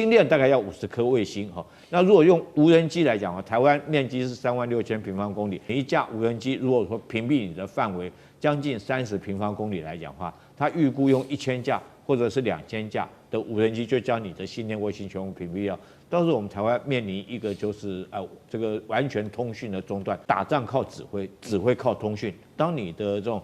星链大概要50颗卫星哈。那如果用无人机来讲啊，台湾面积是36000平方公里，每一架无人机如果说屏蔽你的范围将近30平方公里来讲的话，它预估用1000架或者是2000架的无人机就将你的星链卫星全部屏蔽掉。到时候我们台湾面临一个就是这个完全通讯的中断，打仗靠指挥，指挥靠通讯。当你的这种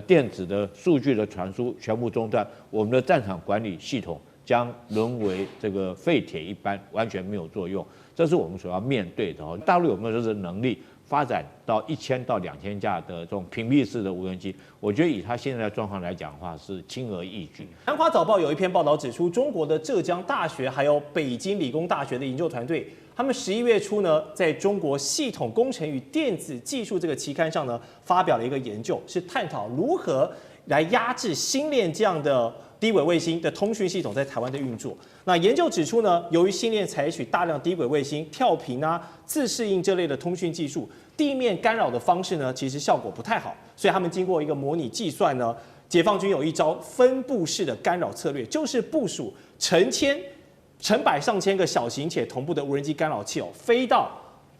电子的数据的传输全部中断，我们的战场管理系统将沦为这个废铁一般，完全没有作用。这是我们所要面对的。大陆有没有这个能力发展到1000到2000架的这种屏蔽式的无人机？我觉得以它现在的状况来讲的话，是轻而易举。南华早报有一篇报道指出，中国的浙江大学还有北京理工大学的研究团队，他们11月初呢，在中国系统工程与电子技术这个期刊上呢，发表了一个研究，是探讨如何来压制星链这样的低轨卫星的通讯系统在台湾的运作。那研究指出呢，由于星链采取大量低轨卫星跳频啊、自适应这类的通讯技术，地面干扰的方式呢，其实效果不太好。所以他们经过一个模拟计算呢，解放军有一招分布式的干扰策略，就是部署成百上千个小型且同步的无人机干扰器飞到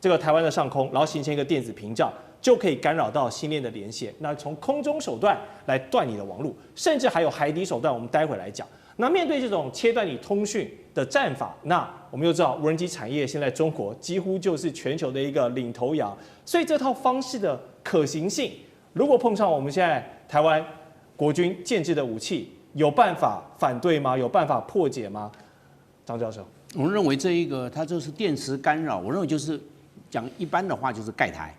这个台湾的上空，然后形成一个电子屏障，就可以干扰到星链的连线。那从空中手段来断你的网路，甚至还有海底手段，我们待会来讲。那面对这种切断你通讯的战法，那我们又知道无人机产业现在中国几乎就是全球的一个领头羊，所以这套方式的可行性，如果碰上我们现在台湾国军建制的武器，有办法反对吗？有办法破解吗？张教授，我们认为这一个它就是电磁干扰，我认为就是讲一般的话就是盖台，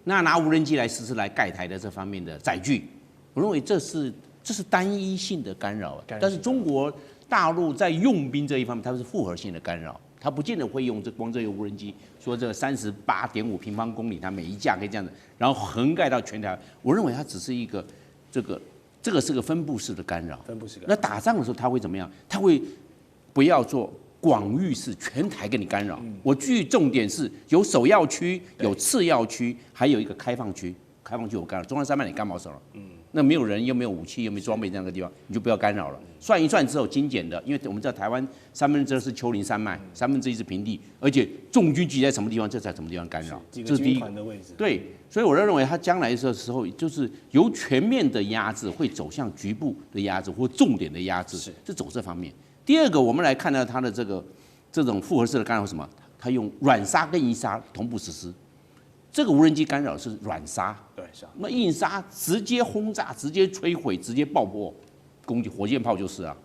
那拿无人机来实施来盖台的这方面的载具，我认为这是单一性的干扰，但是中国大陆在用兵这一方面，它是复合性的干扰，它不见得会用光这个无人机，说这38.5平方公里，它每一架可以这样子，然后横盖到全台。我认为它只是一个这个是个分布式的干扰。那打仗的时候它会怎么样？它会不要做广域式全台给你干扰。我具重点是有首要区、有次要区，还有一个开放区。开放区有干扰，中央山脉你干毛手了。那没有人又没有武器又没装备这样的地方，你就不要干扰了。算一算之后精简的，因为我们知道台湾2/3是丘陵山脉，1/3是平地，而且重军集在什么地方，这在什么地方干扰，这是第一的位置。对，所以我认为它将来的时候，就是由全面的压制会走向局部的压制或重点的压制，是走这方面。第二个，我们来看到它的这种复合式的干扰是什么？它用软杀跟硬杀同步实施。这个无人机干扰是软杀，对，是啊。那硬杀直接轰炸、直接摧毁、直接爆破，攻击火箭炮就是啊，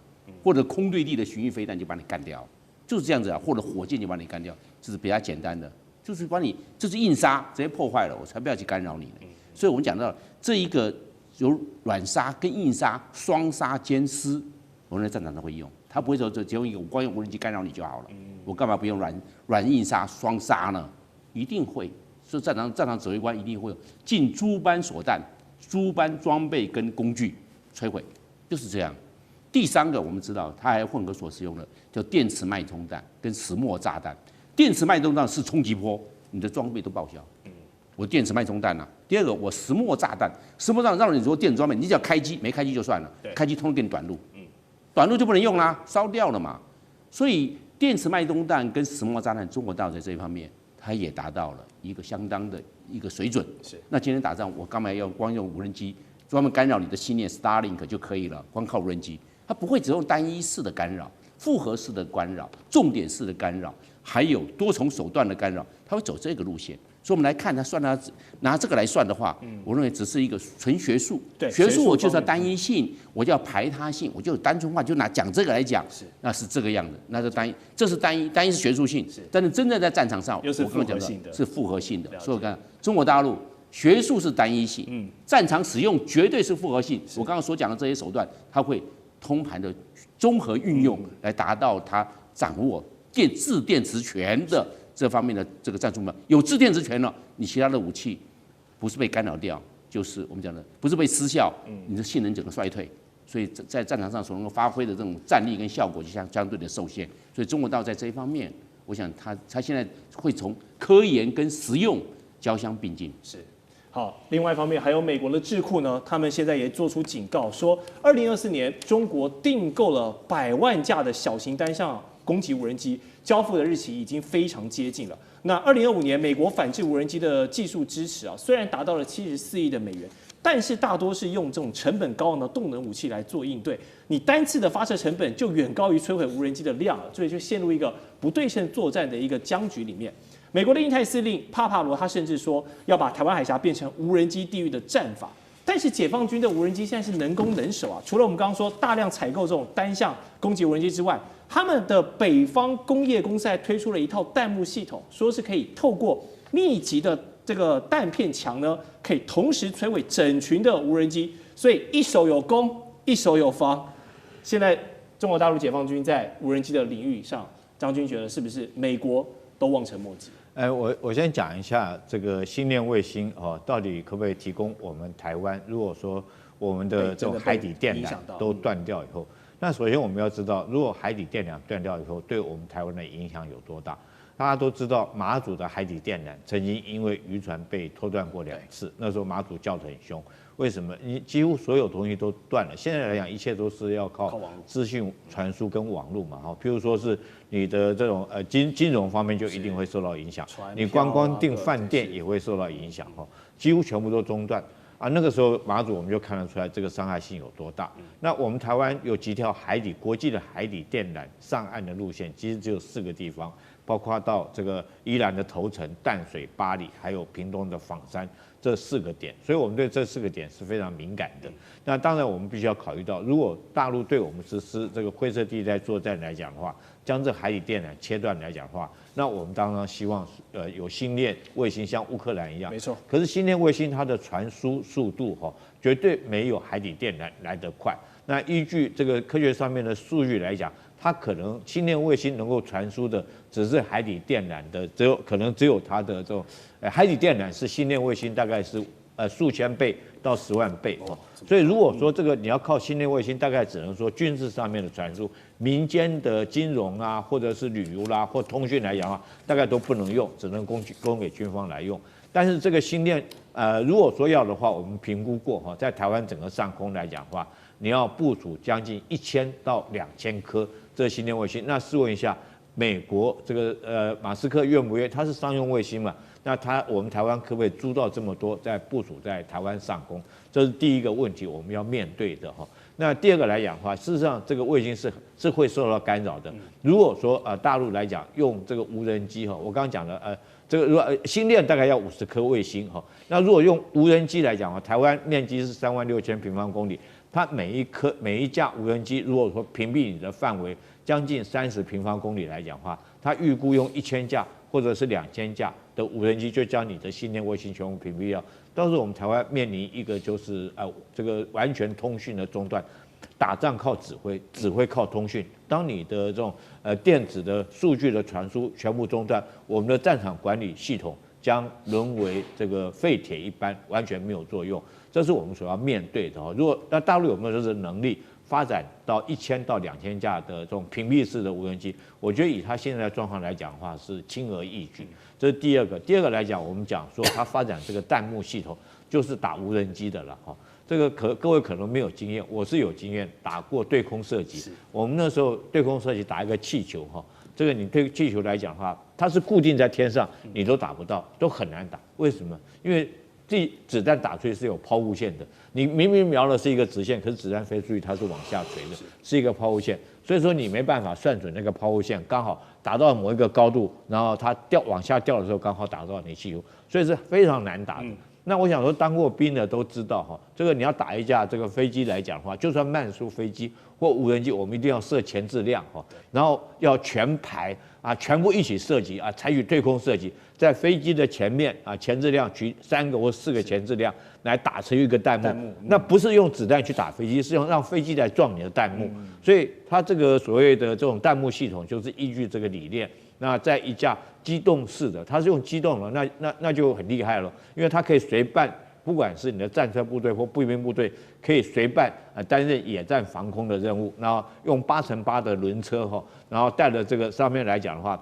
或者空对地的巡弋飞弹就把你干掉，就是这样子啊，或者火箭就把你干掉，这是比较简单的，就是把你这是硬杀，直接破坏了，我才不要去干扰你呢。所以我们讲到这一个有软杀跟硬杀双杀兼施，我们在战场上会用，它不会说只用一个我光用无人机干扰你就好了，我干嘛不用软硬杀双杀呢？一定会。所以战场指挥官一定会有尽诸般所弹、诸般装备跟工具摧毁，就是这样。第三个，我们知道它还混合所使用的叫电磁脉冲弹跟石墨炸弹。电磁脉冲弹是冲击波，你的装备都报销。我电磁脉冲弹啊。第二个，我石墨炸弹，石墨炸弹让你说电子装备，你只要开机，没开机就算了，开机通通给你短路，短路就不能用啦，烧掉了嘛。所以电磁脉冲弹跟石墨炸弹，中国大陆在这一方面。它也达到了一个相当的一个水准。是。那今天打仗，我干嘛要光用无人机专门干扰你的星链 Starlink 就可以了？光靠无人机，它不会只用单一式的干扰、复合式的干扰、重点式的干扰，还有多重手段的干扰，它会走这个路线。所以我们来看它算它拿这个来算的话，我认为只是一个纯学术。对，学术我就是要单一性，我就要排他性，我就单纯化，就拿讲这个来讲，那是这个样子，那是单一，这是单一是学术性，但是真正在战场上，又是复合性的，是复合性的。所以我看中国大陆学术是单一性，战场使用绝对是复合性。我刚刚所讲的这些手段，它会通盘的综合运用来达到它掌握制电磁权的。这方面的这个战术目标有制电磁权了，你其他的武器不是被干扰掉，就是我们讲的不是被失效，你的性能整个衰退，所以在战场上所能够发挥的这种战力跟效果就相对的受限。所以中国大陆在这一方面，我想它现在会从科研跟实用交相并进。是。好，另外一方面还有美国的智库呢，他们现在也做出警告说，2024年中国订购了100万架的小型单向攻击无人机交付的日期已经非常接近了。那2025年，美国反制无人机的技术支持啊，虽然达到了74亿的美元，但是大多是用这种成本高昂的动能武器来做应对，你单次的发射成本就远高于摧毁无人机的量了，所以就陷入一个不对称作战的一个僵局里面。美国的印太司令帕帕罗他甚至说要把台湾海峡变成无人机地狱的战法。但是解放军的无人机现在是能攻能守啊，除了我们刚刚说大量采购这种单向攻击无人机之外，他们的北方工业公司还推出了一套弹幕系统，说是可以透过密集的这个弹片墙呢，可以同时摧毁整群的无人机，所以一手有攻，一手有防。现在中国大陆解放军在无人机的领域上，张军觉得是不是美国都望尘莫及？我先讲一下这个星链卫星哦，到底可不可以提供我们台湾？如果说我们的这种海底电缆都断掉以后，那首先我们要知道，如果海底电缆断掉以后，对我们台湾的影响有多大？大家都知道，马祖的海底电缆曾经因为渔船被拖断过2次，那时候马祖叫得很凶。为什么？你几乎所有东西都断了。现在来讲，一切都是要靠资讯传输跟网络嘛。哈，譬如说是你的这种金融方面就一定会受到影响，你光订饭店也会受到影响哈，几乎全部都中断。啊，那个时候马祖我们就看得出来这个伤害性有多大。那我们台湾有几条国际的海底电缆上岸的路线，其实只有4个地方，包括到这个宜兰的头城、淡水、八里，还有屏东的枋山这4个点，所以我们对这4个点是非常敏感的。那当然我们必须要考虑到，如果大陆对我们实施这个灰色地带作战来讲的话，将这海底电缆切断来讲的话，那我们当然希望有星链卫星，像乌克兰一样。没错。可是星链卫星它的传输速度绝对没有海底电缆来得快。那依据这个科学上面的数据来讲，它可能星链卫星能够传输的只是海底电缆的，可能只有它的这种海底电缆是星链卫星大概是数千倍到10万倍所以如果说这个你要靠星链卫星，大概只能说军事上面的传输，民间的金融啊，或者是旅游啦，或通讯来讲的话，大概都不能用，只能供给军方来用。但是这个星链如果说要的话，我们评估过在台湾整个上空来讲的话，你要部署将近1000到2000颗这星链卫星。那试问一下，美国这个马斯克愿不愿意？它是商用卫星嘛？那我们台湾可不可以租到这么多，在部署在台湾上空？这是第一个问题，我们要面对的那第二个来讲的话，事实上这个卫星是会受到干扰的。如果说大陆来讲用这个无人机我刚刚讲的这个如果星链大概要50颗卫星那如果用无人机来讲台湾面积是36000平方公里，它每一架无人机，如果说屏蔽你的范围将近30平方公里来讲的话，它预估用1000架或者是2000架的无人机就将你的星链卫星全部屏蔽掉。到时候我们台湾面临一个就是这个完全通讯的中断，打仗靠指挥，指挥靠通讯。当你的这种电子的数据的传输全部中断，我们的战场管理系统将沦为这个废铁一般，完全没有作用。这是我们所要面对的如果那大陆有没有这个能力发展到1000到2000架的这种屏蔽式的无人机？我觉得以它现在的状况来讲的话，是轻而易举。这是第二个。第二个来讲，我们讲说它发展这个弹幕系统，就是打无人机的了这个各位可能没有经验，我是有经验，打过对空射击。我们那时候对空射击打一个气球这个你对气球来讲的话，它是固定在天上，你都打不到，都很难打。为什么？因为子弹打出去是有抛物线的，你明明瞄的是一个直线，可是子弹飞出去它是往下垂的，是一个抛物线，所以说你没办法算准那个抛物线，刚好打到某一个高度，然后它往下掉的时候刚好打到你气球，所以是非常难打的。那我想说，当过兵的都知道这个你要打一架这个飞机来讲的话，就算慢速飞机或无人机，我们一定要设前置量然后要全排全部一起射击采取对空射击，在飞机的前面前置量取3个或4个前置量来打成一个弹幕，那不是用子弹去打飞机，是用让飞机来撞你的弹幕，所以它这个所谓的这种弹幕系统就是依据这个理念。那在一架机动式的，它是用机动的，那就很厉害了，因为它可以随伴，不管是你的战车部队或步兵部队，可以随伴担任野战防空的任务，然后用8×8的轮车然后带着这个上面来讲的话，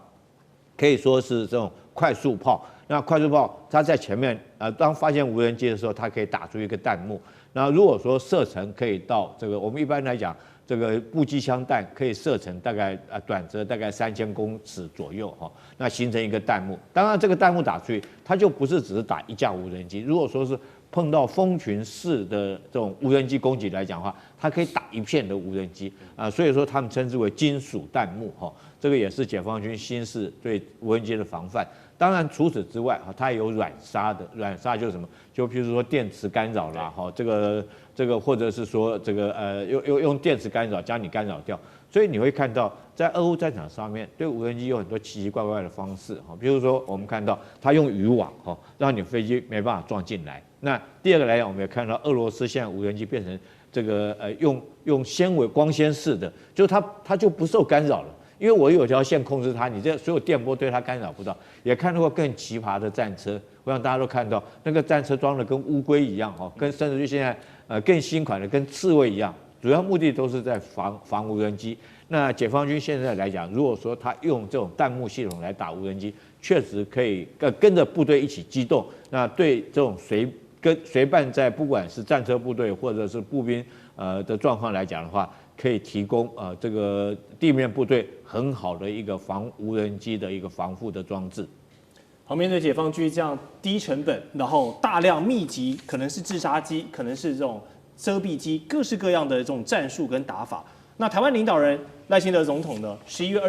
可以说是这种快速炮。那快速炮它在前面当发现无人机的时候，它可以打出一个弹幕。那如果说射程可以到这个，我们一般来讲这个步机枪弹可以射程大概短则大概3000公尺左右哈，那形成一个弹幕。当然这个弹幕打出去，它就不是只是打一架无人机。如果说是碰到蜂群式的这种无人机攻击来讲的话，它可以打一片的无人机所以说他们称之为金属弹幕哈。这个也是解放军新式对无人机的防范。当然除此之外它也有软杀的，软杀就是什么？就譬如说电磁干扰啦哈，这个或者是说这个用电磁干扰将你干扰掉。所以你会看到，在俄乌战场上面，对无人机有很多奇奇怪怪的方式哈，比如说我们看到它用渔网哈，让你飞机没办法撞进来。那第二个来讲，我们也看到俄罗斯现在无人机变成这个用纤维光纤式的，就它就不受干扰了，因为我有条线控制它，你这所有电波对它干扰不到。也看到过更奇葩的战车，我想大家都看到，那个战车装的跟乌龟一样哈，跟甚至于现在更新款的跟刺猬一样。主要目的都是在防无人机。那解放军现在来讲，如果说他用这种弹幕系统来打无人机，确实可以跟着部队一起机动。那对这种随伴在不管是战车部队或者是步兵的状况来讲的话，可以提供这个地面部队很好的一个防无人机的一个防护的装置。好，面对解放军这样低成本，然后大量密集，可能是自杀机，可能是这种遮蔽机，各式各样的这种战术跟打法。那台湾领导人赖清德总统呢，11月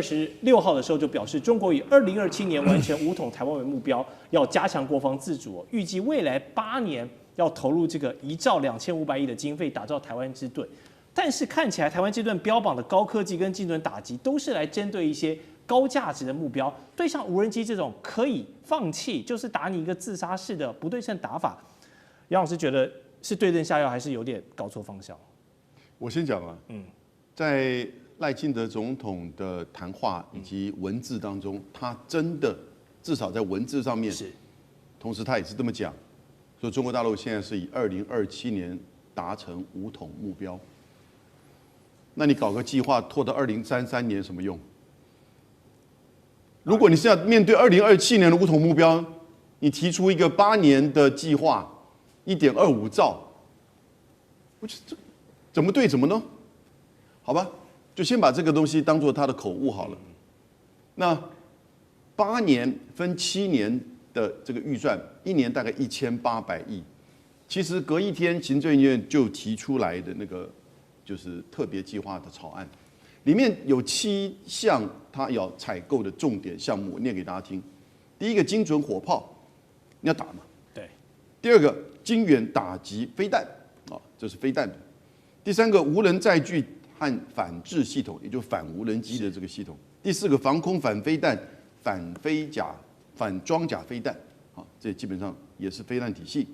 26号的时候就表示，中国以2027年完全武统台湾为目标，要加强国防自主，预计未来8年要投入这个1兆2500亿的经费，打造台湾之盾。但是看起来台湾之盾标榜的高科技跟精准打击，都是来针对一些高价值的目标，对像无人机这种可以放弃，就是打你一个自杀式的不对称打法，杨老师觉得是对症下药，还是有点搞错方向？我先讲啊，在赖清德总统的谈话以及文字当中，他真的至少在文字上面，同时他也是这么讲，说中国大陆现在是以2027年达成武统目标。那你搞个计划拖到2033年有什么用？如果你是要面对2027年的武统目标，你提出一个8年的计划，1.25兆，我觉得这怎么对怎么呢？好吧，就先把这个东西当做他的口误好了。那8年分7年的这个预算，一年大概1800亿。其实隔一天，行政院就提出来的那个就是特别计划的草案，里面有7项他要采购的重点项目，我念给大家听。第一个，精准火炮，你要打嘛？对。第二个，精远打击飞弹，这是飞弹的。第三个，无人载具和反制系统，也就是反无人机的这个系统。第四个，防空反飞弹、反装甲飞弹，这基本上也是飞弹体系。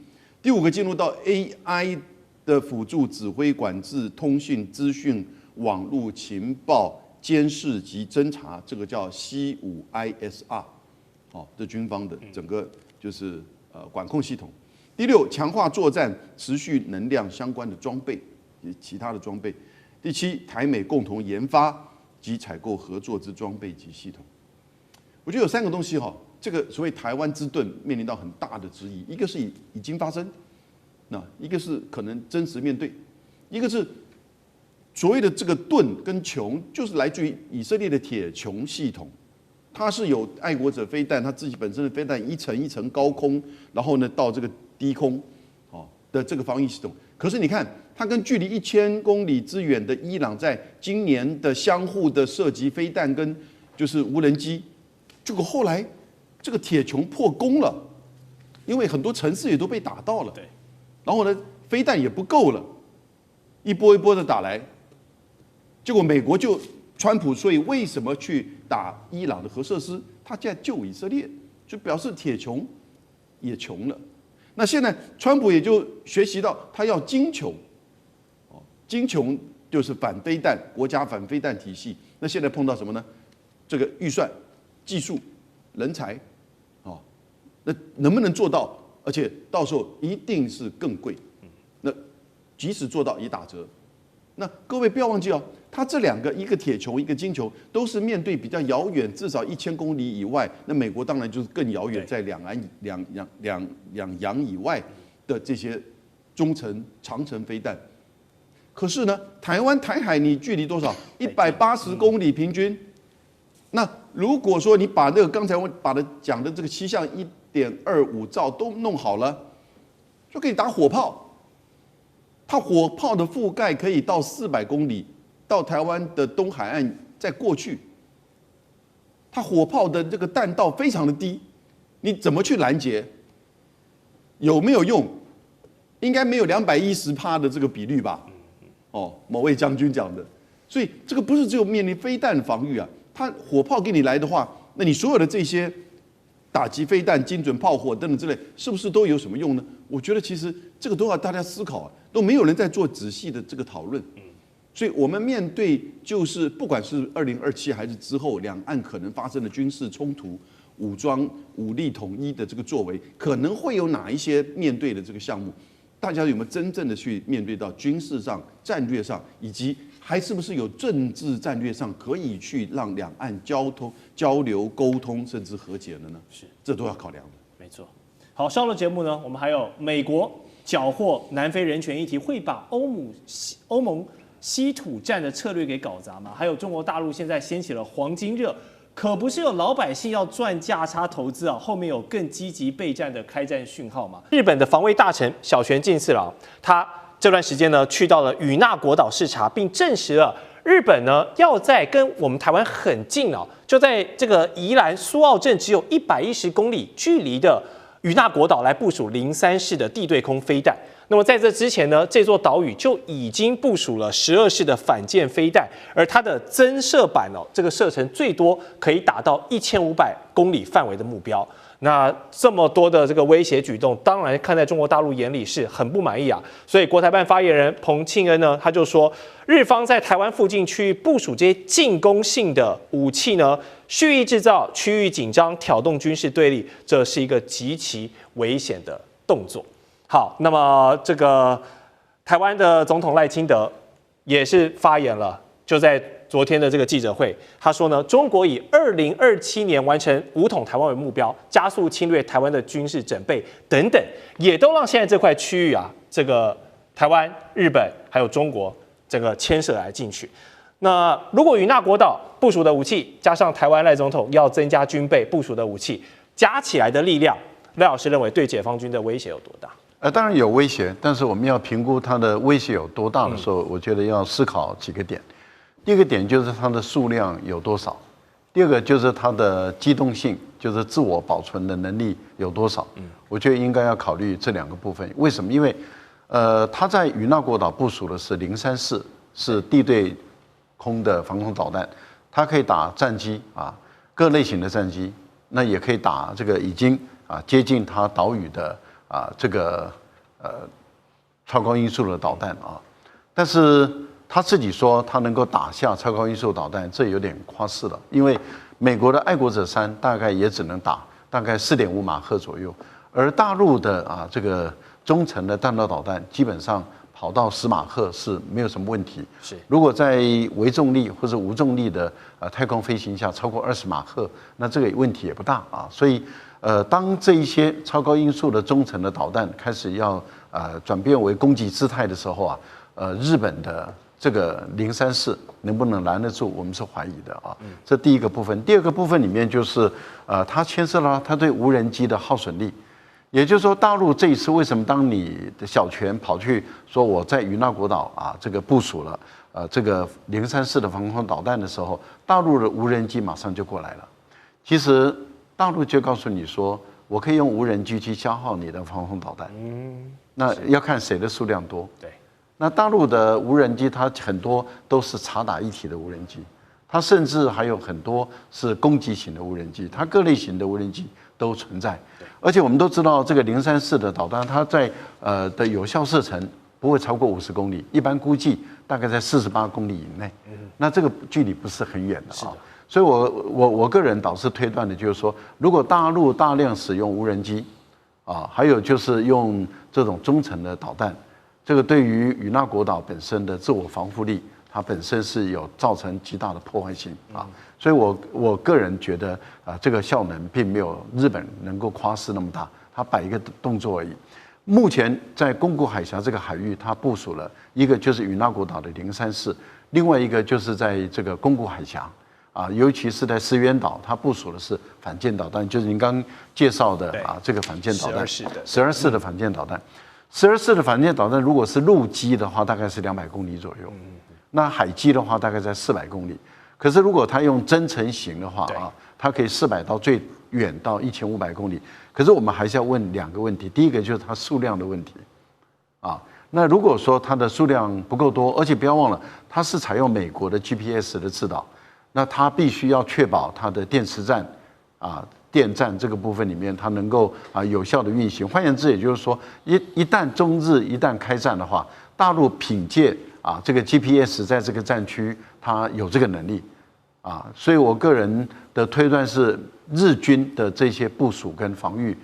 第五个，进入到 AI 的辅助指挥管制、通讯、资讯、网络情报、监视及侦查，这个叫 C5ISR， 这军方的整个就是管控系统。第六，强化作战持续能量相关的装备及其他的装备。第七，台美共同研发及采购合作之装备及系统。我觉得有3个东西这个所谓台湾之盾面临到很大的质疑，一个是已经发生，那一个是可能真实面对，一个是所谓的这个盾跟穹，就是来自于以色列的铁穹系统，它是有爱国者飞弹，它自己本身的飞弹一层一层高空，然后呢到这个低空的这个防御系统。可是你看，它跟距离1000公里之远的伊朗，在今年的相互的射击飞弹跟就是无人机，结果后来这个铁穹破功了，因为很多城市也都被打到了，对，然后呢飞弹也不够了，一波一波的打来，结果美国就川普，所以为什么去打伊朗的核设施？他现在救以色列，就表示铁穹也穷了。那现在川普也就学习到他要精穹，精穹就是反飞弹国家反飞弹体系。那现在碰到什么呢？这个预算、技术、人才，那能不能做到？而且到时候一定是更贵。那即使做到也打折。那各位不要忘记它这2个，一个铁穹，一个精穹，都是面对比较遥远，至少1000公里以外。那美国当然就是更遥远，在两洋以外的这些中程、长程飞弹。可是呢，台海你距离多少？180公里平均。那如果说你把这个刚才我把它讲的这个7项1.25兆都弄好了，就可以打火炮。它火炮的覆盖可以到400公里，到台湾的东海岸再过去。它火炮的这个弹道非常的低，你怎么去拦截？有没有用？应该没有210%的这个比率吧？哦，某位将军讲的。所以这个不是只有面临飞弹防御啊，它火炮给你来的话，那你所有的这些打击飞弹、精准炮火等等之类，是不是都有什么用呢？我觉得其实这个都要大家思考啊，都没有人在做仔细的这个讨论。所以我们面对就是不管是2027还是之后两岸可能发生的军事冲突、武装武力统一的这个作为，可能会有哪一些面对的这个项目？大家有没有真正的去面对到军事上、战略上，以及还是不是有政治战略上可以去让两岸交流、沟通，甚至和解的呢？是，这都要考量的。没错。好，上了节目呢，我们还有美国缴获南非人权议题，会把欧盟稀土战的策略给搞砸吗？还有中国大陆现在掀起了黄金热，可不是有老百姓要赚价差投资啊，后面有更积极备战的开战讯号吗？日本的防卫大臣小泉进次郎，他这段时间呢去到了与那国岛视察，并证实了日本呢要在跟我们台湾很近哦，就在这个宜兰苏澳镇只有110公里距离的与那国岛来部署03式的地对空飞弹。那么在这之前呢，这座岛屿就已经部署了12式的反舰飞弹，而它的增射版哦，这个射程最多可以打到1500公里范围的目标。那这么多的这个威胁举动，当然看在中国大陆眼里是很不满意啊。所以国台办发言人彭庆恩呢，他就说，日方在台湾附近区域部署这些进攻性的武器呢，蓄意制造区域紧张，挑动军事对立，这是一个极其危险的动作。好，那么这个台湾的总统赖清德也是发言了，就在昨天的这个记者会，他说呢，中国以2027年完成武统台湾为目标，加速侵略台湾的军事准备等等，也都让现在这块区域啊，这个台湾、日本还有中国整个牵涉来进去。那如果与那国岛部署的武器，加上台湾赖总统要增加军备部署的武器，加起来的力量，赖老师认为对解放军的威胁有多大？当然有威胁，但是我们要评估它的威胁有多大的时候，我觉得要思考几个点。第一个点就是它的数量有多少，第二个就是它的机动性，就是自我保存的能力有多少。我觉得应该要考虑这两个部分。为什么？因为它在与那国岛部署的是03式，是地对空的防空导弹，它可以打战机啊，各类型的战机，那也可以打这个已经接近它岛屿的这个超高音速的导弹啊。但是他自己说他能够打下超高音速导弹，这有点夸饰了，因为美国的爱国者3大概也只能打大概4.5马赫左右，而大陆的这个中程的弹道导弹基本上跑到10马赫是没有什么问题。是，如果在微重力或者无重力的太空飞行下超过20马赫，那这个问题也不大啊。所以当这一些超高音速的中程的导弹开始要转变为攻击姿态的时候啊，日本的这个03式能不能拦得住，我们是怀疑的啊。这第一个部分。第二个部分里面就是它牵涉到它对无人机的耗损力。也就是说，大陆这一次为什么当你的小泉跑去说我在与那国岛这个部署了这个03式的防空导弹的时候，大陆的无人机马上就过来了。其实大陆就告诉你说，我可以用无人机去消耗你的防空导弹。那要看谁的数量多。对。那大陆的无人机，它很多都是察打一体的无人机，它甚至还有很多是攻击型的无人机，它各类型的无人机都存在。而且我们都知道，这个03式的导弹，它在的有效射程不会超过50公里，一般估计大概在48公里以内。那这个距离不是很远的啊。所以我个人导师推断的就是说，如果大陆大量使用无人机还有就是用这种中程的导弹。这个对于与那国岛本身的自我防护力，它本身是有造成极大的破坏性啊，所以我个人觉得这个效能并没有日本能够夸饰那么大，它摆一个动作而已。目前在宫古海峡这个海域，它部署了一个就是与那国岛的034，另外一个就是在这个宫古海峡啊，尤其是在石垣岛，它部署的是反舰导弹，就是您刚刚介绍的啊这个反舰导弹，12式的反舰导弹，12式的反舰导弹如果是陆基的话，大概是200公里左右，那海基的话大概在400公里。可是如果它用增程型的话啊，它可以400到最远到1500公里。可是我们还是要问2个问题，第一个就是它数量的问题，啊，那如果说它的数量不够多，而且不要忘了，它是采用美国的 GPS 的制导，那它必须要确保它的电池站啊、电站这个部分里面，它能够有效的运行。换言之，也就是说，一旦中日一旦开战的话，大陆凭借这个 GPS 在这个战区，它有这个能力。所以我个人的推断是，日军的这些部署跟防御，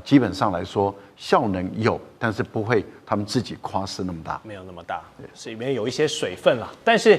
基本上来说效能有，但是不会他们自己夸饰那么大，没有那么大，是里面有一些水分啦。但是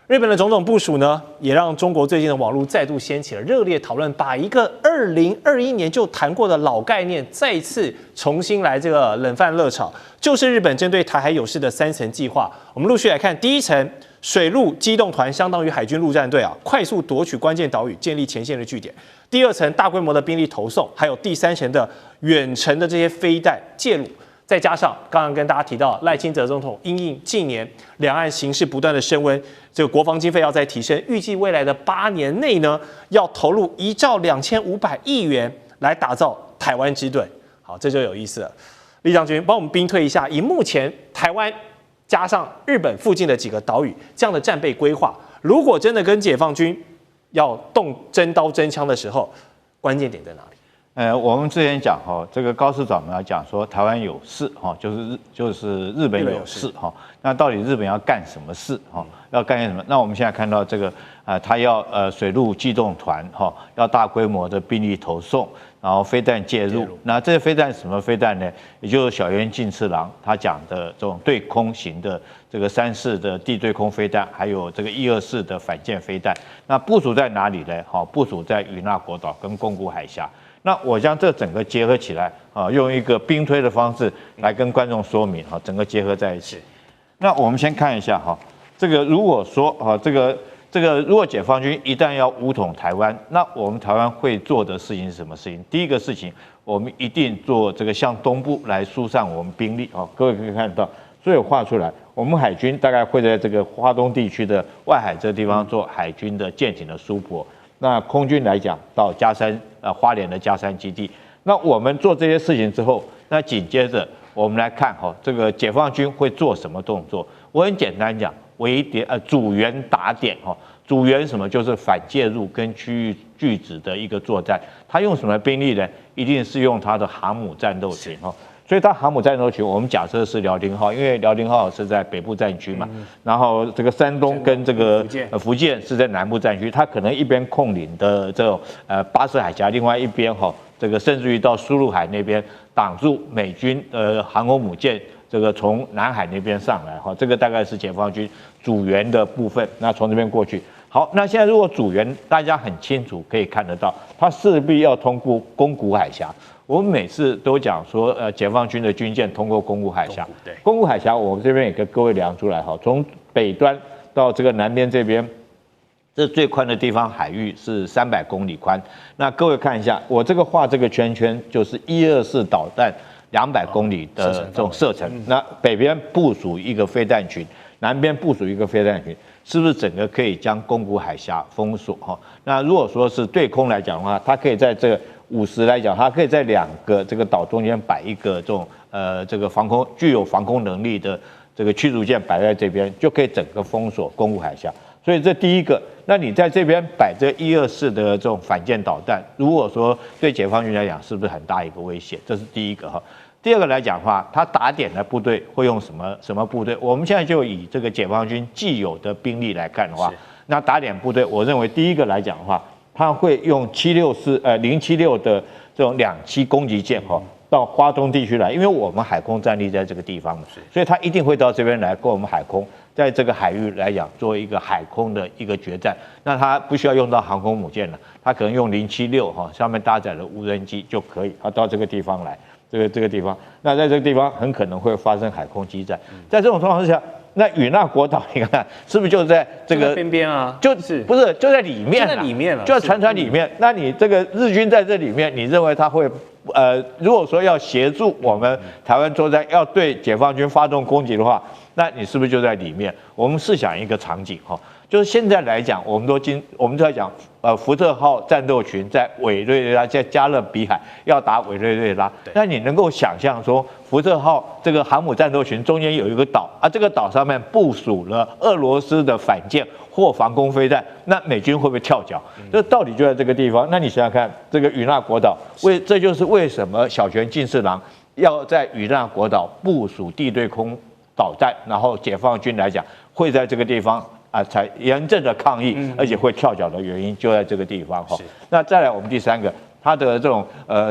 日本的种种部署呢，也让中国最近的网络再度掀起了热烈讨论，把一个2021年就谈过的老概念再次重新来这个冷饭热炒，就是日本针对台海有事的3层计划。我们陆续来看，第一层。水陆机动团相当于海军陆战队快速夺取关键岛屿，建立前线的据点。第2层大规模的兵力投送，还有第3层的远程的这些飞弹介入，再加上刚刚跟大家提到赖清德总统因应近年两岸形势不断的升温，这个国防经费要再提升，预计未来的8年内呢，要投入1兆2500亿元来打造台湾之盾。好，这就有意思了。李将军帮我们兵推一下，以目前台湾加上日本附近的几个岛屿这样的战备规划，如果真的跟解放军要动真刀真枪的时候，关键点在哪里？我们之前讲这个高市长要讲说台湾有事就是日本有事那到底日本要干什么事要干什么？那我们现在看到这个他要水陆机动团要大规模的兵力投送。然后飞弹介入，那这些飞弹是什么飞弹呢？也就是小渊进次郎他讲的这种对空型的这个3式的地对空飞弹，还有这个124的反舰飞弹。那部署在哪里呢？部署在与那国岛跟宫古海峡。那我将这整个结合起来用一个兵推的方式来跟观众说明整个结合在一起。那我们先看一下这个如果说这个如果解放军一旦要武统台湾，那我们台湾会做的事情是什么事情？第一个事情，我们一定做这个向东部来疏散我们兵力各位可以看到，所以画出来，我们海军大概会在这个花东地区的外海这个地方做海军的舰艇的输泊。那空军来讲，到嘉山花莲的嘉山基地。那我们做这些事情之后，那紧接着我们来看这个解放军会做什么动作？我很简单讲。主援打点主援什么就是反介入跟区域拒止的一个作战，他用什么兵力呢？一定是用他的航母战斗群所以他航母战斗群，我们假设是辽宁号，因为辽宁号是在北部战区嘛，然后这个山东跟这个福建是在南部战区，他可能一边控领的这种巴士海峡，另外一边这个甚至于到苏禄海那边挡住美军航空母舰。这个从南海那边上来这个大概是解放军主援的部分。那从这边过去，好，那现在如果主援大家很清楚可以看得到，它势必要通过宫古海峡。我们每次都讲说，解放军的军舰通过宫古海峡，宫古海峡我们这边也跟各位量出来从北端到这个南边这边，这最宽的地方海域是300公里宽。那各位看一下，我这个画这个圈圈就是124导弹。200公里的这种射程，那北边部署一个飞弹群，南边部署一个飞弹群，是不是整个可以将宫古海峡封锁那如果说是对空来讲的话，它可以在这个50来讲，它可以在2个这个岛中间摆一个这种这个具有防空能力的这个驱逐舰摆在这边，就可以整个封锁宫古海峡。所以这第一个，那你在这边摆这124的这种反舰导弹，如果说对解放军来讲，是不是很大一个威胁？这是第一个第二个来讲的话，他打点的部队会用什么部队？我们现在就以这个解放军既有的兵力来看的话，那打点部队，我认为第一个来讲的话，他会用076的这种2栖攻击舰到花东地区来，因为我们海空战力在这个地方，所以他一定会到这边来跟我们海空，在这个海域来讲做一个海空的一个决战。那他不需要用到航空母舰了，他可能用076上面搭载的无人机就可以到这个地方来。这个地方，那在这个地方很可能会发生海空激战。在这种状况之下，那与那国岛你看是不是就在这个边边啊？就是不是就在里面？就在里面了，就在船里面。那你这个日军在这里面，你认为他会？如果说要协助我们台湾作战，要对解放军发动攻击的话，那你是不是就在里面？我们试想一个场景哈，就是现在来讲，我们都在讲，福特号战斗群在委内瑞拉，在加勒比海要打委内瑞拉，那你能够想象说，福特号这个航母战斗群中间有一个岛啊，这个岛上面部署了俄罗斯的反舰或防空飞弹，那美军会不会跳脚？这到底就在这个地方。那你想想看，这个与那国岛，这就是为什么小泉进次郎要在与那国岛部署地对空导弹，然后解放军来讲会在这个地方才严正的抗议，而且会跳脚的原因就在这个地方哈。那再来我们第三个。它的这种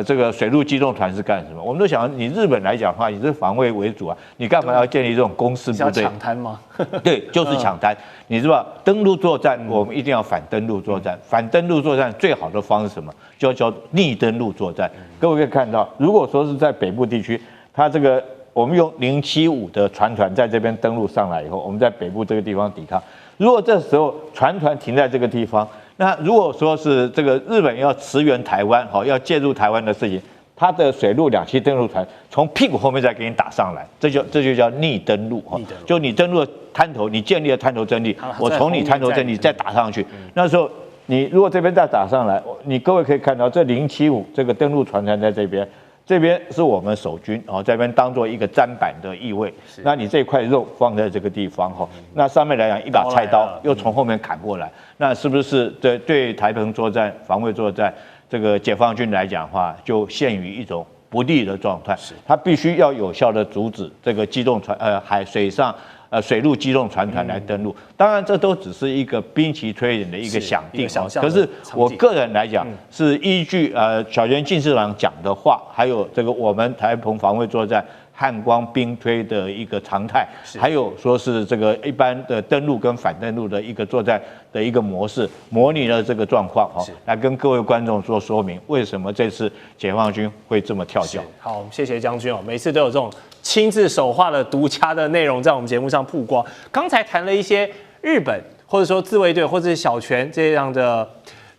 这个水陆机动团是干什么？我们都想，你日本来讲的话，你是防卫为主啊，你干嘛要建立这种公司部队？抢滩吗？对，就是抢滩。你知道登陆作战，我们一定要反登陆作战。反登陆作战最好的方式是什么？就叫逆登陆作战。各位可以看到，如果说是在北部地区，它这个我们用075的船团在这边登陆上来以后，我们在北部这个地方抵抗。如果这时候船团停在这个地方，那如果说是这个日本要驰援台湾，要介入台湾的事情，它的水陆两栖登陆船从屁股后面再给你打上来，这就叫逆登陆哈，就你登陆滩头，你建立了滩头阵地，我从你滩头阵地再打上去，那时候你如果这边再打上来，你各位可以看到这075这个登陆船在这边。这边是我们守军这边当做一个砧板的意味。那你这块肉放在这个地方那上面来讲一把菜刀又从后面砍过来，那是不是对台澎作战、防卫作战这个解放军来讲的话，就陷于一种不利的状态？它必须要有效的阻止这个机动船水上。水陆机动船团来登陆，当然这都只是一个兵棋推演的一个想定，可是我个人来讲是依据小泉进次郎讲的话，还有这个我们台澎防卫作战汉光兵推的一个常态，还有说是这个一般的登陆跟反登陆的一个作战的一个模式，模拟了这个状况来跟各位观众做说明，为什么这次解放军会这么跳脚。好，谢谢将军每次都有这种亲自手画的独家的内容在我们节目上曝光。刚才谈了一些日本或者说自卫队或者是小泉这样的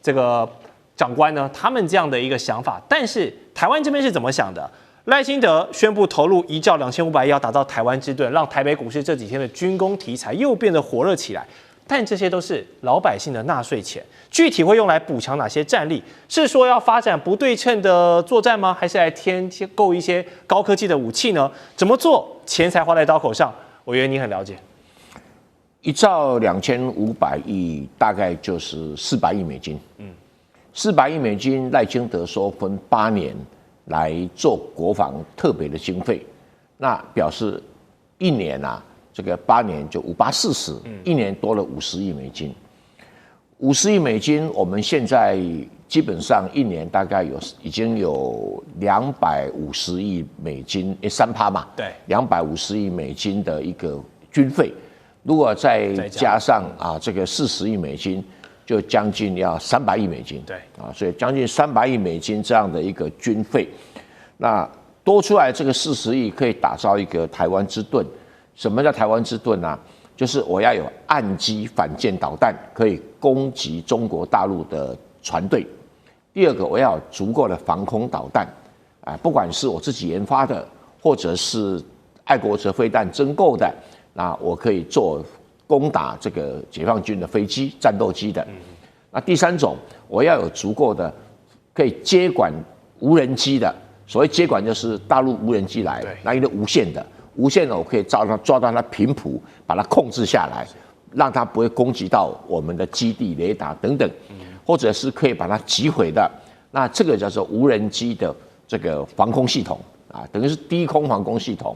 这个长官呢，他们这样的一个想法，但是台湾这边是怎么想的？赖清德宣布投入1兆2500亿要打造台湾之盾，让台北股市这几天的军工题材又变得火热起来。但这些都是老百姓的纳税钱，具体会用来补强哪些战力？是说要发展不对称的作战吗？还是来添购一些高科技的武器呢？怎么做钱才花在刀口上？我以为你很了解。1兆2500亿大概就是400亿美金。400亿美金，赖清德说分8年来做国防特别的经费，那表示1年这个8年就5840，一年多了50亿美金。50亿美金，我们现在基本上1年大概已经有250亿美金，3%嘛，对，250亿美金的一个军费，如果再加上这个40亿美金，就将近要300亿美金，对所以将近300亿美金这样的一个军费，那多出来这个40亿可以打造一个台湾之盾。什么叫台湾之盾呢？就是我要有岸基反舰导弹，可以攻击中国大陆的船队。第二个，我要有足够的防空导弹，不管是我自己研发的，或者是爱国者飞弹增购的，那我可以做攻打这个解放军的飞机、战斗机的。那第三种，我要有足够的可以接管无人机的。所谓接管，就是大陆无人机来，那一个无线的。无线的我可以抓到它频谱，把它控制下来，让它不会攻击到我们的基地、雷达等等，或者是可以把它击毁的。那这个叫做无人机的这个防空系统等于是低空防空系统。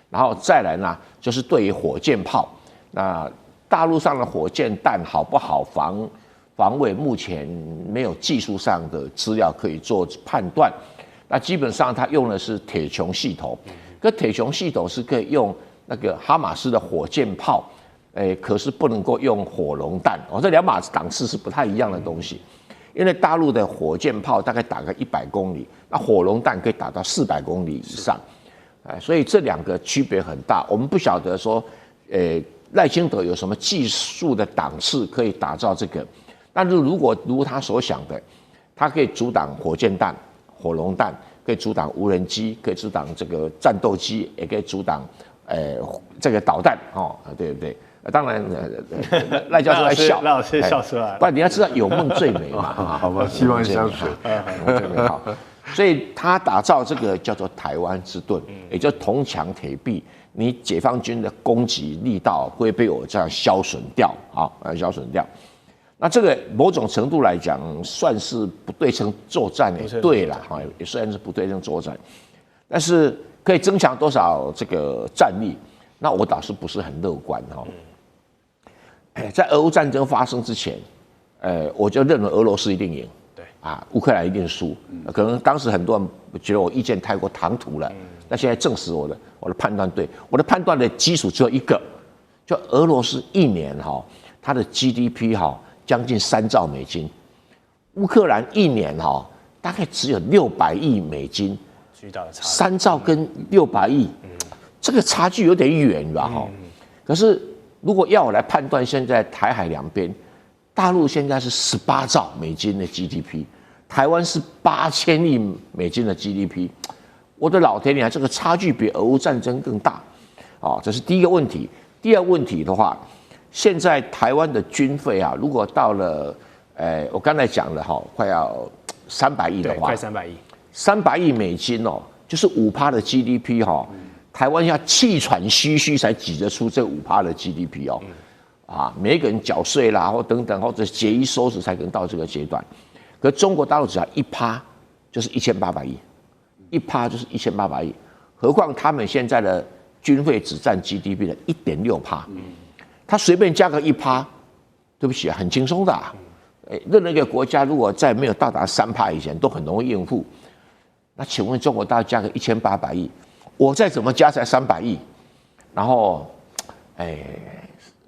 然后再来呢，就是对于火箭炮，那大陆上的火箭弹好不好防卫，目前没有技术上的资料可以做判断。那基本上它用的是铁穹系统。可铁穹系统是可以用那个哈马斯的火箭炮，可是不能够用火龙弹这2码档次是不太一样的东西。因为大陆的火箭炮大概打个100公里，那火龙弹可以打到400公里以上，所以这两个区别很大。我们不晓得说，赖清德有什么技术的档次可以打造这个，但是如果如他所想的，他可以阻挡火箭弹、火龙弹，可以阻挡无人机，可以阻挡这个战斗机，也可以阻挡这个导弹哦，对不对？当然，赖教授在笑，赖老师笑出来了。不然你要知道有梦最美嘛，好吧，希望相随。最美好。所以他打造这个叫做台湾之盾，也就铜墙铁壁，你解放军的攻击力道会被我这样消损掉啊，消损掉。那这个某种程度来讲，算是不对称作战也对了啊，也算是不对称作战，但是可以增强多少这个战力？那我倒是不是很乐观哈。在俄乌战争发生之前，我就认为俄罗斯一定赢，对啊，乌克兰一定输。可能当时很多人觉得我意见太过唐突了，那现在证实我的判断对。我的判断的基础只有一个，就俄罗斯一年哈，它的 GDP 哈将近3兆美金，乌克兰一年哈大概只有600亿美金，巨大的差，3兆跟600亿，这个差距有点远吧哈。可是如果要我来判断，现在台海两边，大陆现在是18兆美金的 GDP， 台湾是8000亿美金的 GDP， 我的老天爷，这个差距比俄乌战争更大，这是第一个问题。第二个问题的话，现在台湾的军费啊，如果到了，我刚才讲了哈，快要300亿的话，快300亿，300亿美金哦，就是5%的 GDP 哈。台湾要气喘吁吁才挤得出这5%的 GDP 哦，每一个人缴税啦，或等等，或者节衣缩食才能到这个阶段。可中国大陆只要1%就是1800亿，1%就是1800亿，何况他们现在的军费只占 GDP 的1.6%，他随便加个1%，对不起啊，很轻松的啊。任何一个国家如果在没有到达3%以前，都很容易应付。那请问中国大陆加个1800亿？我再怎么加才300亿，然后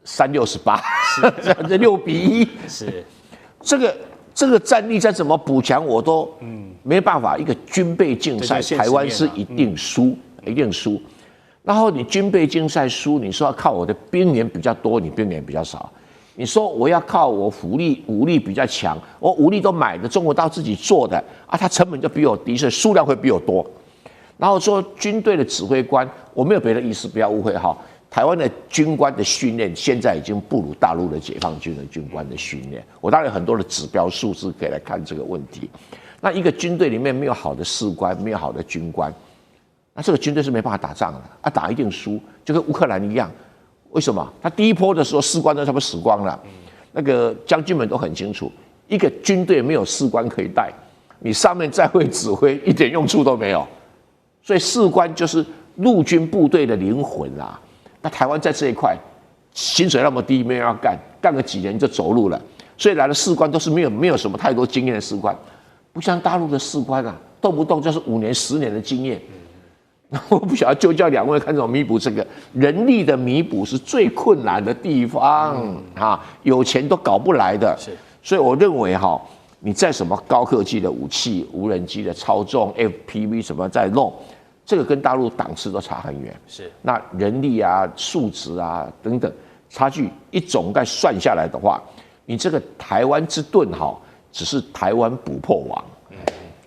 368，这6:1，是这个战力再怎么补强，我都没办法。一个军备竞赛，台湾是一定输，一定输。然后你军备竞赛输，你说要靠我的兵源比较多，你兵源比较少。你说我要靠我武力比较强，我武力都买的中国大陆自己做的啊，它成本就比我低，所以数量会比我多。然后说军队的指挥官，我没有别的意思，不要误会哈。台湾的军官的训练现在已经不如大陆的解放军的军官的训练。我当然有很多的指标数字可以来看这个问题。那一个军队里面没有好的士官，没有好的军官，那这个军队是没办法打仗的啊，打一定输，就跟乌克兰一样。为什么？他第一波的时候士官都差不多死光了，那个将军们都很清楚，一个军队没有士官可以带，你上面再会指挥，一点用处都没有。所以士官就是陆军部队的灵魂啦。那台湾在这一块，薪水那么低，没人要干，干个几年就走路了。所以来的士官都是没有什么太多经验的士官，不像大陆的士官啊，动不动就是5年、10年的经验。我不晓得就叫两位看怎么弥补这个人力的弥补是最困难的地方啊，有钱都搞不来的。所以我认为哈，你在什么高科技的武器、无人机的操纵、FPV 什么在弄，这个跟大陆档次都差很远。是，那人力啊、素质啊等等差距一总概算下来的话，你这个台湾之盾哈，只是台湾捕破网。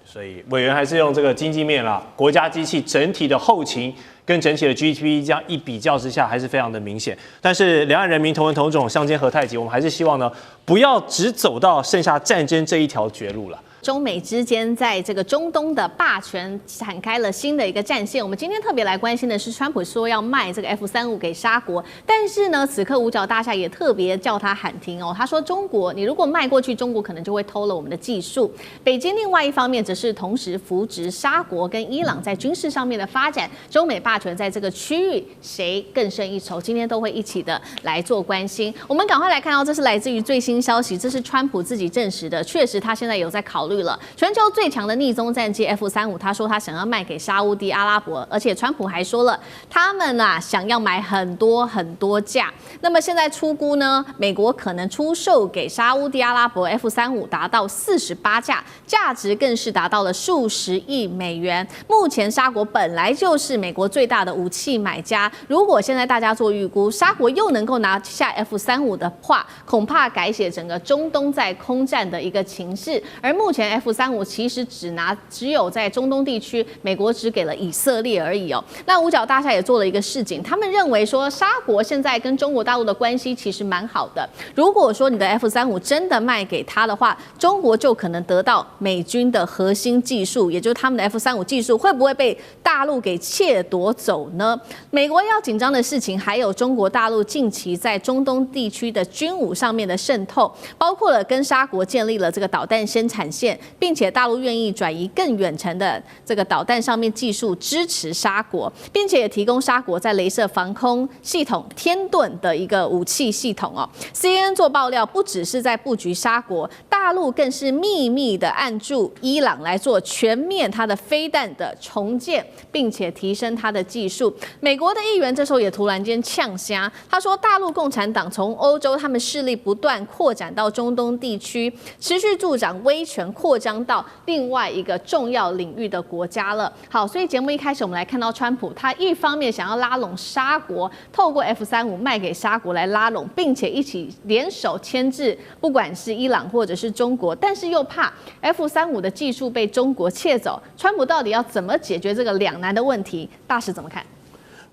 所以委员还是用这个经济面啦，国家机器整体的后勤跟整体的 GDP 这样一比较之下，还是非常的明显。但是两岸人民同文同种，相煎何太急，我们还是希望呢，不要只走到剩下战争这一条绝路了。中美之间在这个中东的霸权展开了新的一个战线。我们今天特别来关心的是，川普说要卖这个 F-35给沙国，但是呢，此刻五角大厦也特别叫他喊停哦。他说，中国你如果卖过去，中国可能就会偷了我们的技术。北京另外一方面则是同时扶植沙国跟伊朗在军事上面的发展，中美霸权在这个区域谁更胜一筹？今天都会一起的来做关心。我们赶快来看到，这是来自于最新消息，这是川普自己证实的，确实他现在有在考虑虑了。全球最强的逆踪战机 F-35，他说他想要卖给沙烏地阿拉伯，而且川普还说了，他们想要买很多很多架。那么现在初估呢，美国可能出售给沙烏地阿拉伯 F-35达到48架，价值更是达到了数十亿美元。目前沙国本来就是美国最大的武器买家，如果现在大家做预估，沙国又能够拿下 F-35的话，恐怕改写整个中东在空战的一个情势。而目前 F-35其实只有在中东地区，美国只给了以色列而已哦。那五角大厦也做了一个示警，他们认为说沙国现在跟中国大陆的关系其实蛮好的。如果说你的 F-35真的卖给他的话，中国就可能得到美军的核心技术，也就是他们的 F-35技术会不会被大陆给窃夺走呢？美国要紧张的事情还有中国大陆近期在中东地区的军武上面的渗透，包括了跟沙国建立了这个导弹生产线，并且大陆愿意转移更远程的这个导弹上面技术支持沙国，并且也提供沙国在雷射防空系统天盾的一个武器系统哦。CNN 做爆料，不只是在布局沙国，大陆更是秘密的按住伊朗来做全面它的飞弹的重建，并且提升它的技术。美国的议员这时候也突然间呛瞎，他说大陆共产党从欧洲他们势力不断扩展到中东地区，持续助长威权扩张到另外一个重要领域的国家了。好，所以节目一开始我们来看到川普，他一方面想要拉拢沙国，透过 F-35卖给沙国来拉拢，并且一起联手牵制不管是伊朗或者是中国，但是又怕 F-35的技术被中国窃走，川普到底要怎么解决这个两难的问题？大使怎么看？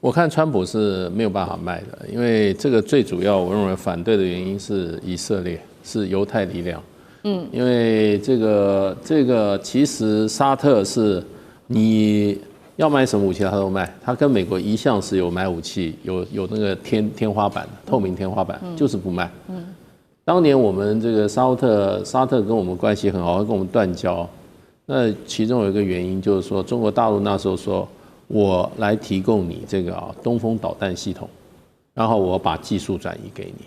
我看川普是没有办法卖的，因为这个最主要，我认为反对的原因是以色列，是犹太力量。因为这个其实沙特是你要买什么武器他都卖，他跟美国一向是有买武器，有那个天花板的透明天花板，就是不卖。当年我们这个沙特跟我们关系很好，跟我们断交，那其中有一个原因就是说，中国大陆那时候说，我来提供你这个东风导弹系统，然后我把技术转移给你，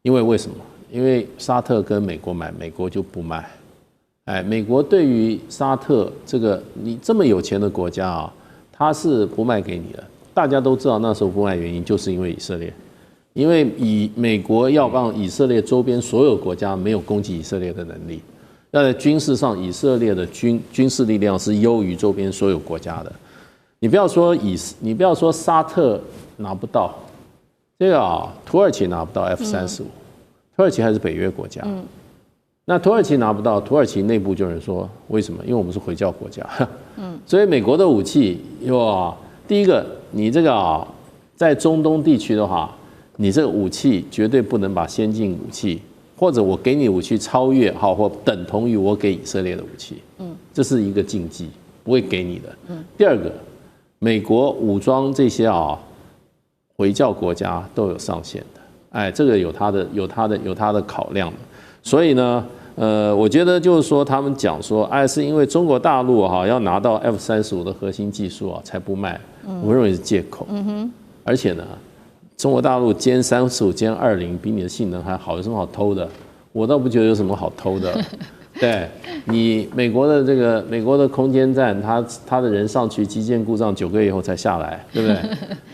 因为什么？因为沙特跟美国买，美国就不卖。美国对于沙特这个你这么有钱的国家它是不卖给你的。大家都知道那时候不卖原因就是因为以色列，因为美国要让以色列周边所有国家没有攻击以色列的能力。那在军事上，以色列的军事力量是优于周边所有国家的。你不要说沙特拿不到，这个土耳其拿不到 F-35，土耳其还是北约国家。那土耳其拿不到，土耳其内部就有人说为什么？因为我们是回教国家。所以美国的武器第一个，你这个在中东地区的话，你这个武器绝对不能把先进武器，或者我给你武器超越或等同于我给以色列的武器，这是一个禁忌，不会给你的。第二个，美国武装这些回教国家都有上限的，这个有它的考量的。所以呢，我觉得就是说，他们讲说，是因为中国大陆要拿到 F-35的核心技术才不卖，我认为是借口。而且呢，中国大陆歼35、歼20比你的性能还好，有什么好偷的？我倒不觉得有什么好偷的。对你美国的空间站，他的人上去，机件故障9个月以后才下来，对不对？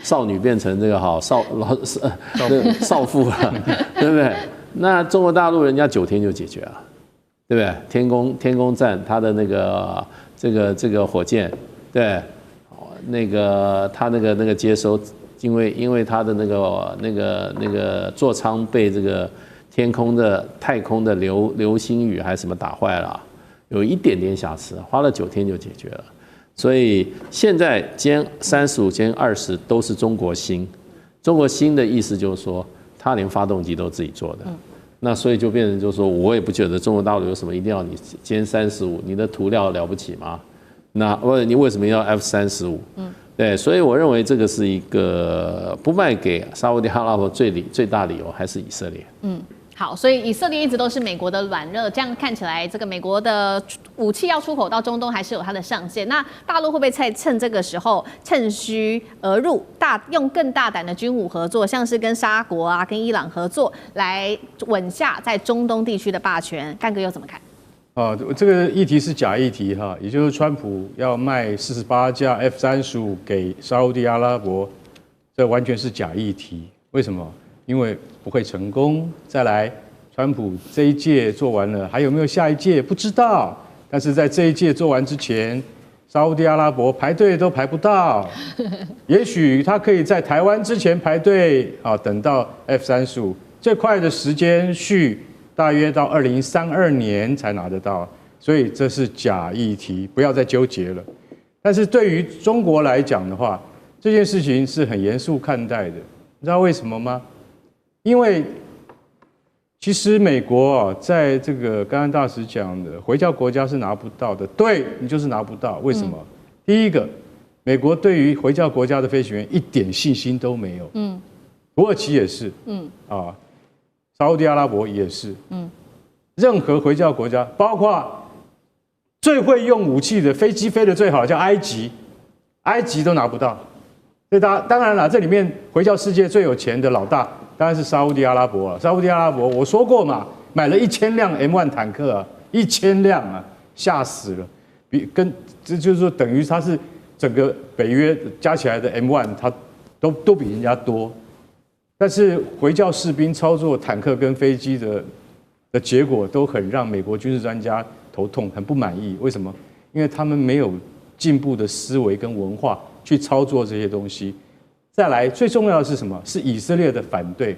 少女变成这个少妇了，对不对？那中国大陆人家9天就解决了，对不对？天宫站它的那个这个火箭，对，他那个接收，因为他的那个座舱被这个太空的流星雨还是什么打坏了，有一点点瑕疵，花了9天就解决了。所以现在歼35、歼20都是中国芯，中国芯的意思就是说，他连发动机都自己做的。那所以就变成就是说，我也不觉得中国大陆有什么一定要你歼35，你的涂料了不起吗？那你为什么要 F-35？对，所以我认为这个是一个不卖给沙烏地阿拉伯最大理由还是以色列。好，所以以色列一直都是美国的软肋，这样看起来，这个美国的武器要出口到中东还是有它的上限。那大陆会不会趁这个时候趁虚而入，用更大胆的军武合作，像是跟沙国跟伊朗合作，来稳下在中东地区的霸权？干哥又怎么看？这个议题是假议题哈，也就是川普要卖48架 F-35给沙烏地阿拉伯，这完全是假议题。为什么？因为不会成功。再来，川普这一届做完了，还有没有下一届不知道。但是在这一届做完之前，沙烏地阿拉伯排队都排不到，也许他可以在台湾之前排队等到 F-35，最快的时间大约到2032年才拿得到，所以这是假议题，不要再纠结了。但是对于中国来讲的话，这件事情是很严肃看待的，你知道为什么吗？因为其实美国在这个刚刚大使讲的回教国家是拿不到的，对，你就是拿不到。为什么？第一个，美国对于回教国家的飞行员一点信心都没有。土耳其也是。沙烏地阿拉伯也是。任何回教国家，包括最会用武器的飞机飞得最好的叫埃及都拿不到。所以当然了，这里面回教世界最有钱的老大当然是沙烏地阿拉伯了。沙烏地阿拉伯我说过嘛，买了1000辆 M1 坦克啊，1000辆啊，吓死了。这就是说等于它是整个北约加起来的 M1，它都比人家多。但是回教士兵操作坦克跟飞机的结果都很让美国军事专家头痛，很不满意。为什么？因为他们没有进步的思维跟文化去操作这些东西。再来，最重要的是什么？是以色列的反对。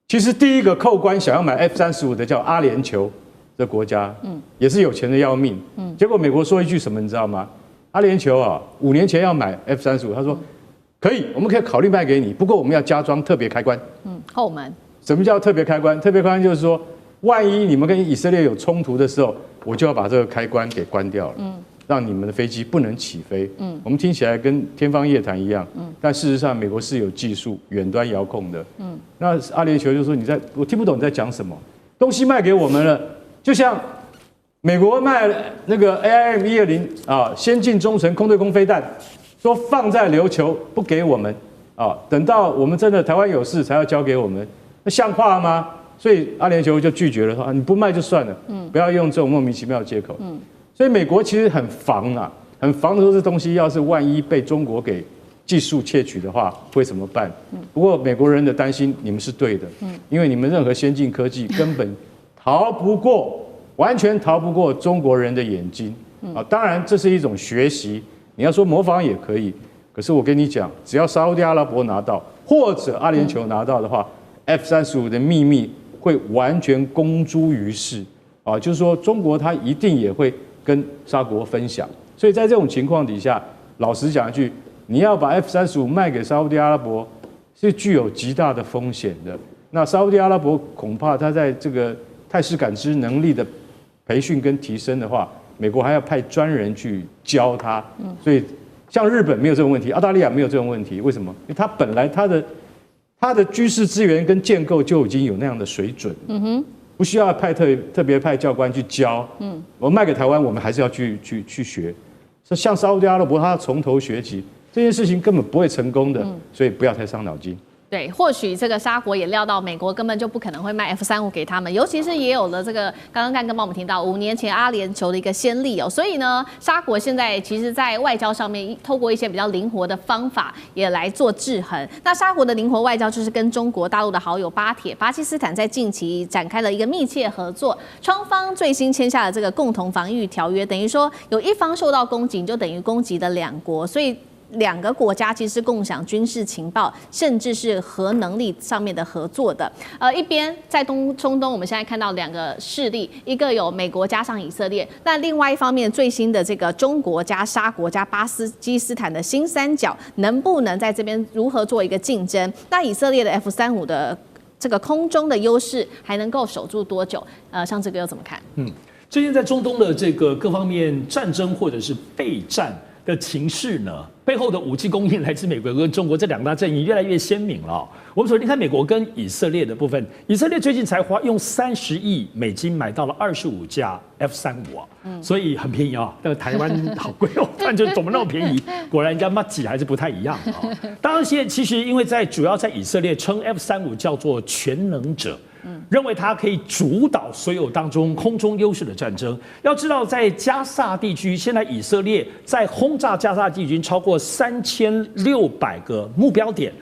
其实第一个扣关想要买 F-35的叫阿联酋这国家，也是有钱的要命。结果美国说一句什么，你知道吗？阿联酋5年前要买 F-35，他说可以，我们可以考虑卖给你，不过我们要加装特别开关。后门。什么叫特别开关？特别开关就是说，万一你们跟以色列有冲突的时候，我就要把这个开关给关掉了，让你们的飞机不能起飞。我们听起来跟天方夜谭一样，但事实上美国是有技术远端遥控的。那阿联酋就说我听不懂你在讲什么，东西卖给我们了，就像美国卖那个 AIM-120先进中程空对空飞弹，说放在琉球不给我们等到我们真的台湾有事才要交给我们，那像话吗？所以阿联酋就拒绝了，说你不卖就算了，不要用这种莫名其妙的借口。所以美国其实很防很防说这东西要是万一被中国给技术窃取的话会怎么办？不过美国人的担心你们是对的，因为你们任何先进科技根本完全逃不过中国人的眼睛。当然这是一种学习，你要说模仿也可以，可是我跟你讲，只要沙烏地阿拉伯拿到或者阿联酋拿到的话，F-35的秘密会完全公诸于世就是说中国它一定也会跟沙国分享。所以在这种情况底下，老实讲一句，你要把 F-35卖给沙烏地阿拉伯是具有极大的风险的。那沙烏地阿拉伯恐怕它在这个态势感知能力的培训跟提升的话，美国还要派专人去教他。所以像日本没有这种问题，澳大利亚没有这种问题，为什么？因为它本来它的军事资源跟建构就已经有那样的水准，不需要特别派教官去教。我卖给台湾，我们还是要去学。像沙烏地阿拉伯，他要从头学起，这件事情根本不会成功的，所以不要太伤脑筋。对，或许这个沙国也料到美国根本就不可能会卖 F-35给他们，尤其是也有了这个刚刚干哥帮我们听到5年前阿联酋的一个先例所以呢，沙国现在其实在外交上面透过一些比较灵活的方法也来做制衡。那沙国的灵活外交就是跟中国大陆的好友巴基斯坦在近期展开了一个密切合作，双方最新签下了这个共同防御条约，等于说有一方受到攻击，就等于攻击的2国，所以2个国家其实共享军事情报，甚至是核能力上面的合作的。一边在中东，我们现在看到2个势力，一个有美国加上以色列，那另外一方面最新的这个中国加沙国加巴基斯坦的新三角，能不能在这边如何做一个竞争？那以色列的 F-35的这个空中的优势还能够守住多久？像这个又怎么看？最近在中东的这个各方面战争或者是备战的情势呢，背后的武器供应来自美国跟中国这2大阵营越来越鲜明了。我们首先看美国跟以色列的部分，以色列最近才用30亿美金买到了25架 F-35所以很便宜但是台湾好贵但就怎么那么便宜？果然人家几还是不太一样当然其实因为主要在以色列称 F-35叫做全能者。认为它可以主导所有当中空中优势的战争。要知道，在加萨地区，现在以色列在轰炸加萨地区超过3600个目标点。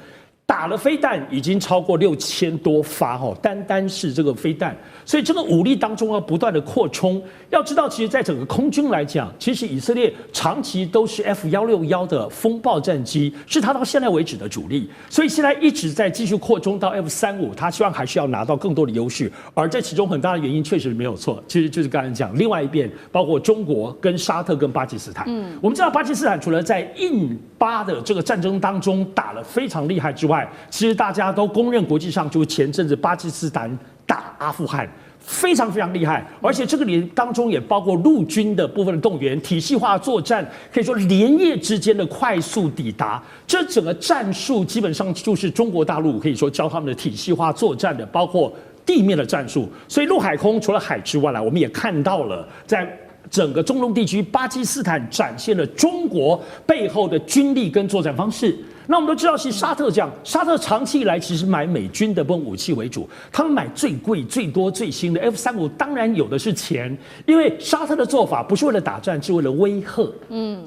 打了飞弹已经超过6000多发单是这个飞弹，所以这个武力当中要不断的扩充。要知道，其实在整个空军来讲，其实以色列长期都是 F161的风暴战机，是它到现在为止的主力，所以现在一直在继续扩充到 F35，它希望还是要拿到更多的优势。而这其中很大的原因确实没有错，其实就是刚才讲，另外一边包括中国跟沙特跟巴基斯坦。我们知道巴基斯坦除了在印巴的这个战争当中打了非常厉害之外，其实大家都公认，国际上就是前阵子巴基斯坦打阿富汗非常非常厉害，而且这个里当中也包括陆军的部分的动员、体系化作战，可以说连夜之间的快速抵达，这整个战术基本上就是中国大陆可以说教他们的体系化作战的，包括地面的战术。所以陆海空除了海之外我们也看到了在整个中东地区，巴基斯坦展现了中国背后的军力跟作战方式。那我们都知道，其实沙特这样，沙特长期以来其实买美军的武器为主，他们买最贵、最多、最新的 F35，当然有的是钱，因为沙特的做法不是为了打战，是为了威吓，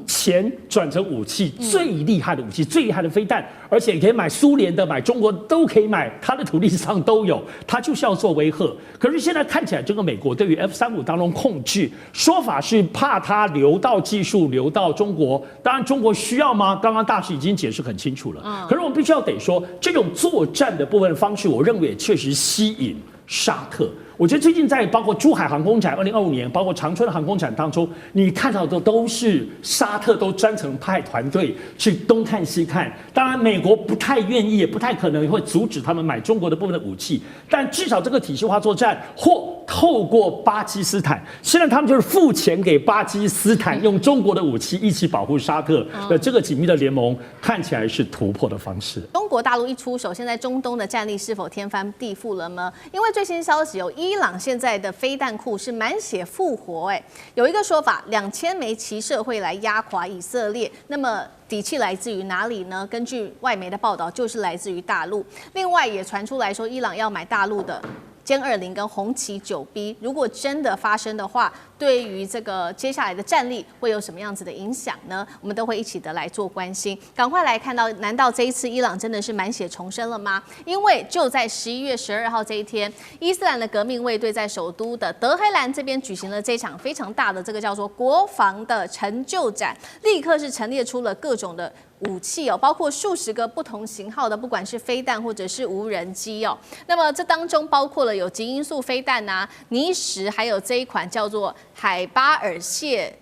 钱转成武器，最厉害的武器、最厉害的飞弹，而且可以买苏联的、买中国都可以买，他的土地上都有，他就是要做威吓。可是现在看起来，这个美国对于 F35当中控制，说法是怕它流到技术流到中国，当然中国需要吗？刚刚大使已经解释很清楚了。可是我们必须要得说，这种作战的部分方式，我认为也确实吸引沙特。我觉得最近在包括珠海航空展2025年，包括长春航空展当中，你看到的都是沙特都专程派团队去东看西看。当然，美国不太愿意，也不太可能会阻止他们买中国的部分的武器，但至少这个体系化作战或透过巴基斯坦，现在他们就是付钱给巴基斯坦，用中国的武器一起保护沙特的这个紧密的联盟，看起来是突破的方式。中国大陆一出手，现在中东的战力是否天翻地覆了呢？因为最新消息有伊朗现在的飞弹库是满血复活，有一个说法，2000枚骑射会来压垮以色列。那么底气来自于哪里呢？根据外媒的报道，就是来自于大陆。另外也传出来说，伊朗要买大陆的歼20跟红旗9B，如果真的发生的话，对于这个接下来的战力会有什么样子的影响呢？我们都会一起的来做关心。赶快来看到，难道这一次伊朗真的是满血重生了吗？因为就在11月12号这一天，伊斯兰的革命卫队在首都的德黑兰这边举行了这场非常大的这个叫做国防的成就展，立刻是陈列出了各种的武器包括数十个不同型号的，不管是飞弹或者是无人机那么这当中包括了有极音速飞弹尼什，还有这一款叫做海巴尔谢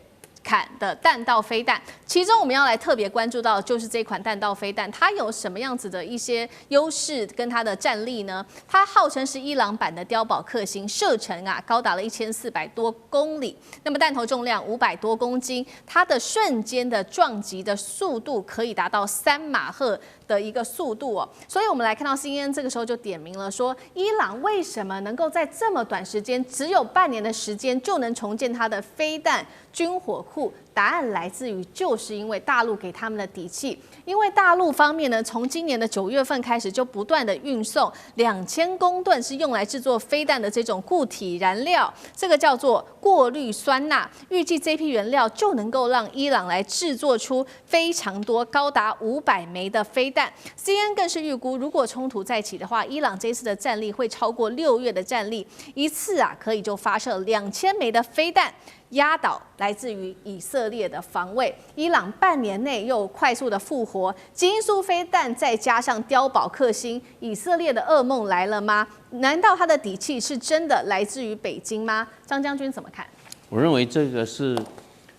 坎的弹道飞弹，其中我们要来特别关注到就是这款弹道飞弹，它有什么样子的一些优势跟它的战力呢？它号称是伊朗版的碉堡克星，射程高达了1400多公里，那么弹头重量500多公斤，它的瞬间的撞击的速度可以达到3马赫的一个速度所以我们来看到 CNN 这个时候就点名了说，伊朗为什么能够在这么短时间，只有半年的时间就能重建它的飞弹军火库？答案来自于就是因为大陆给他们的底气，因为大陆方面呢，从今年的9月份开始就不断的运送2000公吨是用来制作飞弹的这种固体燃料，这个叫做过氯酸钠，预计这批原料就能够让伊朗来制作出非常多，高达500枚的飞弹。CNN 更是预估，如果冲突再起的话，伊朗这次的战力会超过6月的战力，一次可以就发射2000枚的飞弹，压倒来自于以色列的防卫。伊朗半年内又快速的复活，极音速飞弹再加上碉堡克星，以色列的噩梦来了吗？难道他的底气是真的来自于北京吗？张将军怎么看？我认为这个是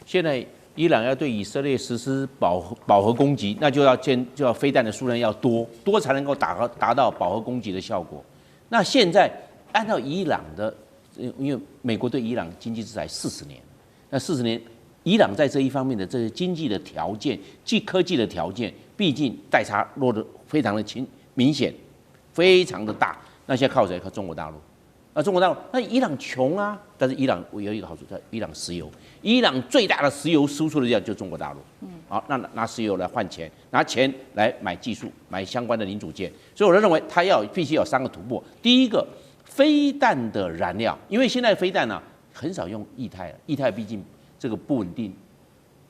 现在伊朗要对以色列实施饱和攻击，那就要飞弹的数量要多才能够达到饱和攻击的效果。那现在按照伊朗的，因为美国对伊朗经济制裁40年，那40年，伊朗在这一方面的这些经济的条件、科技的条件，毕竟代差落得非常的明显，非常的大。那现在靠谁？靠中国大陆。那中国大陆，那伊朗穷啊，但是伊朗有一个好处，叫伊朗石油。伊朗最大的石油输出的地方就是中国大陆。好，那拿石油来换钱，拿钱来买技术，买相关的零组件。所以我认为它必须有3个突破。第一个，飞弹的燃料，因为现在飞弹呢、很少用液态了，液态毕竟这个不稳定，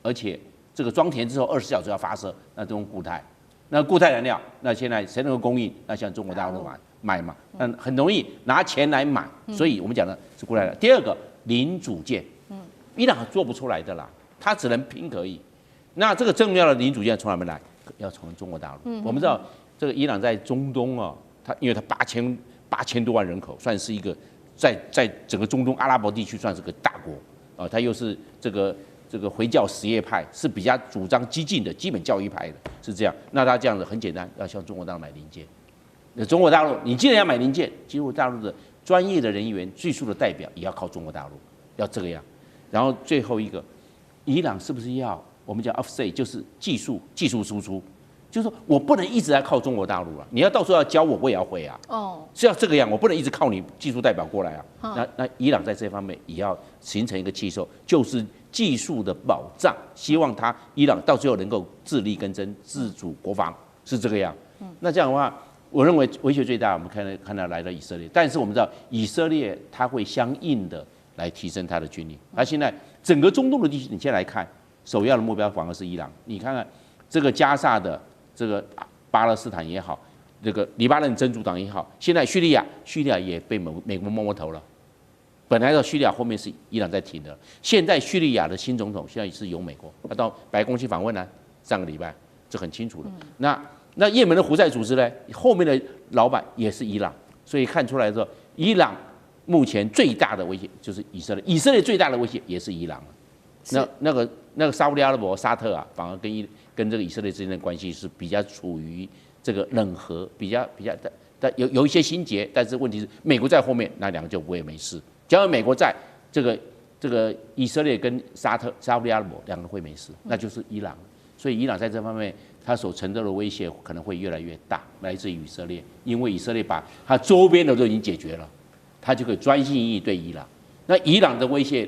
而且这个装填之后20小时要发射，那都用固态。那固态燃料，那现在谁能够供应？那像中国大陆买嘛，那很容易拿钱来买，所以我们讲的是固态燃料。第二个零组件，伊朗做不出来的啦，它只能拼可以。那这个重要的零组件从哪边来？要从中国大陆。我们知道这个伊朗在中东啊，因为它8000多万人口，算是一个在整个中东阿拉伯地区算是个大国啊，它又是这个回教什叶派，是比较主张激进的基本教义派的，是这样。那他这样子很简单，要向中国大陆买零件。那中国大陆，你既然要买零件，中国大陆的专业的人员、技术的代表也要靠中国大陆，要这个样。然后最后一个，伊朗是不是要我们讲 offset， 就是技术输出？就是说我不能一直在靠中国大陆了，你要到时候要教我，我也要会啊。是要这个样，我不能一直靠你技术代表过来啊。那伊朗在这方面也要形成一个气候，就是技术的保障，希望伊朗到最后能够自力更生、自主国防，是这个样。那这样的话，我认为威胁最大，我们看到来了以色列，但是我们知道以色列它会相应的来提升它的军力。它现在整个中东的地区，你现在来看，首要的目标反而是伊朗。你看看这个加萨的这个巴勒斯坦也好，这个黎巴嫩真主党也好，现在叙利亚也被美国摸头了。本来的叙利亚后面是伊朗在挺的，现在叙利亚的新总统现在是由美国，他到白宫去访问呢，上个礼拜这很清楚了。那也门的胡塞组织呢，后面的老板也是伊朗，所以看出来说，伊朗目前最大的威胁就是以色列，以色列最大的威胁也是伊朗。那个沙烏地阿拉伯沙特啊，反而跟这个以色列之间的关系是比较处于这个冷和，比较但有一些心结，但是问题是美国在后面，那两个就不会没事。假如美国在这个以色列跟沙烏地阿拉伯两个会没事，那就是伊朗。所以伊朗在这方面，它所承受的威胁可能会越来越大，来自于以色列，因为以色列把它周边的都已经解决了，它就可以专心应对伊朗。那伊朗的威胁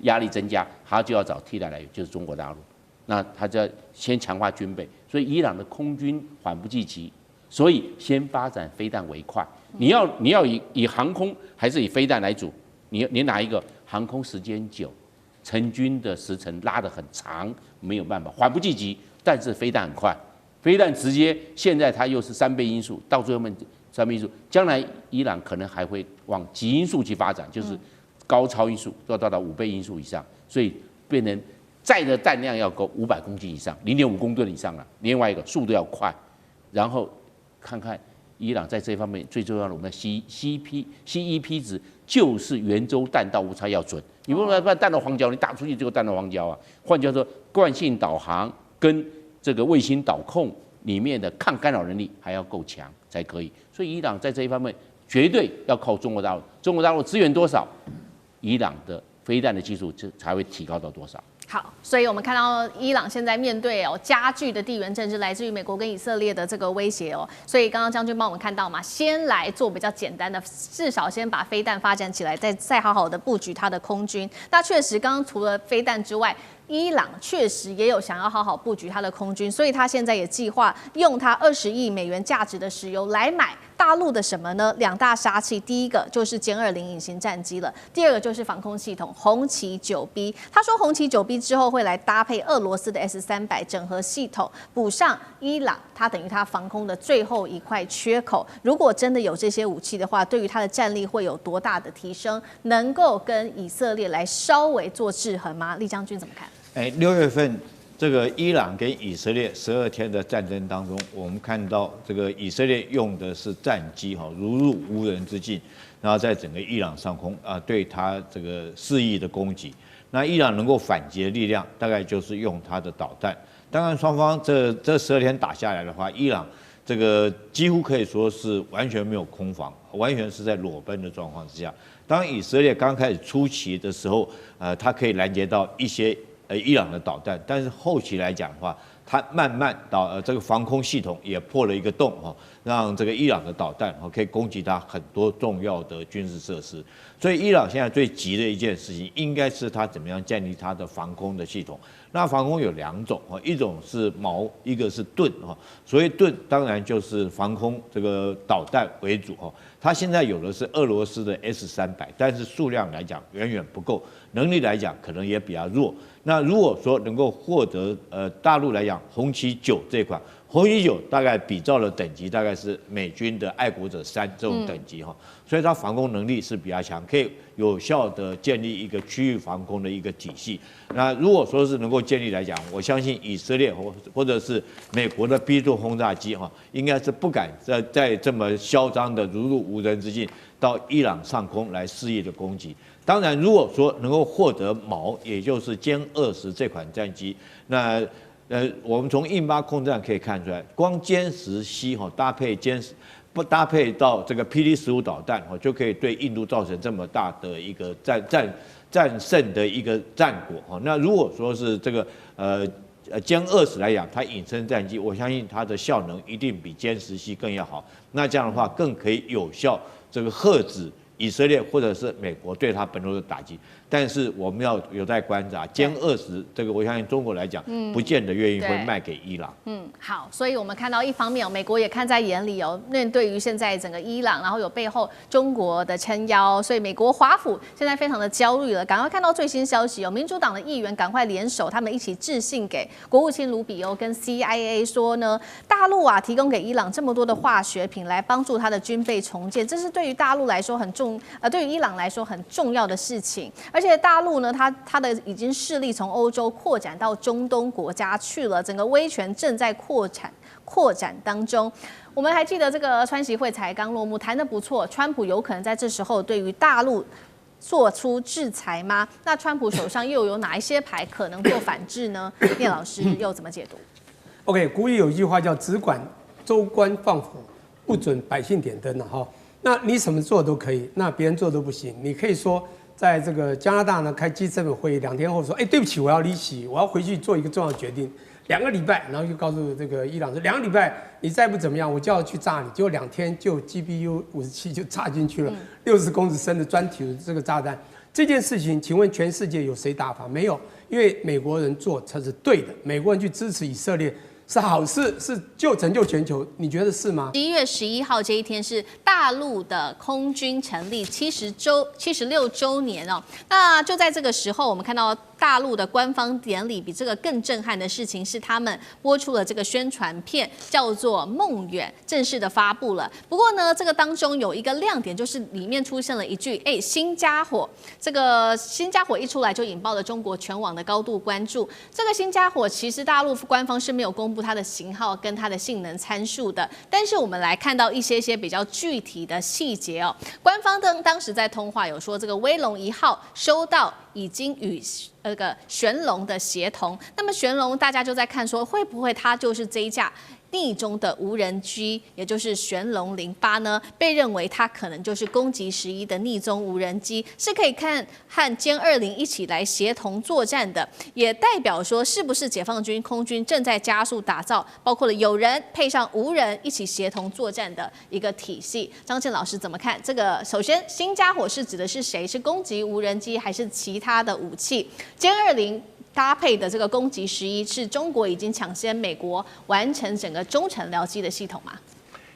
压力增加，它就要找替代来源，就是中国大陆。那它就要先强化军备，所以伊朗的空军缓不济急，所以先发展飞弹为快。你要以航空还是以飞弹来主？你哪一个？航空时间久，成军的时程拉得很长，没有办法，缓不济急。但是飞弹很快，飞弹直接现在它又是3倍音速，到最后面3倍音速，将来伊朗可能还会往极音速去发展，就是高超音速要到5倍音速以上，所以变成载的弹量要够500公斤以上，0.5公吨以上了。另外一个速度要快，然后看看伊朗在这方面最重要的，我们的 CEP 值就是圆周弹道误差要准。你不能把弹道黄胶，你打出去这个弹道黄胶啊。换句话说，惯性导航跟这个卫星导控里面的抗干扰能力还要够强才可以。所以伊朗在这一方面绝对要靠中国大陆，中国大陆支援多少，伊朗的飞弹的技术才会提高到多少。好，所以我们看到伊朗现在面对加剧的地缘政治，来自于美国跟以色列的这个威胁哦。所以刚刚将军帮我们看到嘛，先来做比较简单的，至少先把飞弹发展起来，再好好的布局它的空军。那确实，刚刚除了飞弹之外，伊朗确实也有想要好好布局它的空军，所以他现在也计划用它20亿美元价值的石油来买大陆的什么呢？2大杀器，第一个就是歼20隐形战机了，第二个就是防空系统红旗 9B。他说红旗 9B 之后会来搭配俄罗斯的 S300整合系统，补上伊朗它等于它防空的最后一块缺口。如果真的有这些武器的话，对于它的战力会有多大的提升？能够跟以色列来稍微做制衡吗？厉将军怎么看？6月份这个伊朗跟以色列12天的战争当中，我们看到这个以色列用的是战机如入无人之境，然后在整个伊朗上空对它这个肆意的攻击。那伊朗能够反击的力量，大概就是用它的导弹。当然，双方这12天打下来的话，伊朗这个几乎可以说是完全没有空防，完全是在裸奔的状况之下。当以色列刚开始初期的时候，它可以拦截到一些伊朗的导弹，但是后期来讲的话，它慢慢这个防空系统也破了一个洞哈，让这个伊朗的导弹可以攻击它很多重要的军事设施。所以伊朗现在最急的一件事情，应该是它怎么样建立它的防空的系统。那防空有2种啊，一种是矛，一个是盾啊。所谓盾，当然就是防空这个导弹为主哦。它现在有的是俄罗斯的 S-300，但是数量来讲远远不够，能力来讲可能也比较弱。那如果说能够获得大陆来讲红旗9这款，红旗9大概比照的等级大概是美军的爱国者3这种等级哈，所以它防空能力是比较强，可以有效的建立一个区域防空的一个体系。那如果说是能够建立来讲，我相信以色列或者是美国的 B-2轰炸机哈，应该是不敢在这么嚣张的如入无人之境到伊朗上空来肆意的攻击。当然，如果说能够获得矛，也就是歼20这款战机，那我们从印巴空战可以看出来，光歼10C搭配到这个PD-15导弹就可以对印度造成这么大的一个战胜的一个战果那如果说是这个歼20来讲，它隐身战机，我相信它的效能一定比歼10C更要好。那这样的话，更可以有效这个遏止以色列或者是美国对它本土的打击。但是我们要有待观察，歼20这个，我相信中国来讲，不见得愿意会卖给伊朗。好，所以我们看到一方面美国也看在眼里面对于现在整个伊朗，然后有背后中国的撑腰，所以美国华府现在非常的焦虑了。赶快看到最新消息民主党的议员赶快联手，他们一起致信给国务卿卢比欧跟 CIA 说呢，大陆提供给伊朗这么多的化学品来帮助他的军备重建，这是对于大陆来说对于伊朗来说很重要的事情。而且大陆呢，它的已经势力从欧洲扩展到中东国家去了，整个威权正在扩展当中。我们还记得这个川习会才刚落幕，谈得不错，川普有可能在这时候对于大陆做出制裁吗？那川普手上又有哪一些牌可能做反制呢？聂老师又怎么解读 ？OK， 古语有一句话叫"只管州官放火，不准百姓点灯"哈。那你什么做都可以，那别人做都不行。你可以说，在这个加拿大呢开 G7 会议，2天后说，对不起，我要离席，我要回去做一个重要决定。2个礼拜，然后就告诉这个伊朗说，2个礼拜你再不怎么样，我就要去炸你。结果2天就 GBU-57就炸进去了，60公尺深的专体的这个炸弹。这件事情，请问全世界有谁打法？没有，因为美国人做才是对的，美国人去支持以色列。是好事，是拯救全球，你觉得是吗？11月11号这一天是大陆的空军成立76周年那就在这个时候，我们看到大陆的官方典礼，比这个更震撼的事情是，他们播出了这个宣传片，叫做《梦远》，正式的发布了。不过呢，这个当中有一个亮点，就是里面出现了一句“新家伙”。这个新家伙一出来，就引爆了中国全网的高度关注。这个新家伙其实大陆官方是没有公布它的型号跟它的性能参数的，但是我们来看到一些比较具体的细节官方当时在通话有说，这个威龙1号收到已经与玄龙的协同，那么玄龙大家就在看说，会不会它就是这一架逆中的无人机，也就是玄龙08呢？被认为它可能就是攻击11的逆中无人机，是可以和歼20一起来协同作战的，也代表说是不是解放军空军正在加速打造，包括了有人配上无人一起协同作战的一个体系。张震老师怎么看这个？首先，新家伙是指的是谁？是攻击无人机还是其他的武器？歼20搭配的这个攻击11是中国已经抢先美国完成整个中程僚机的系统吗？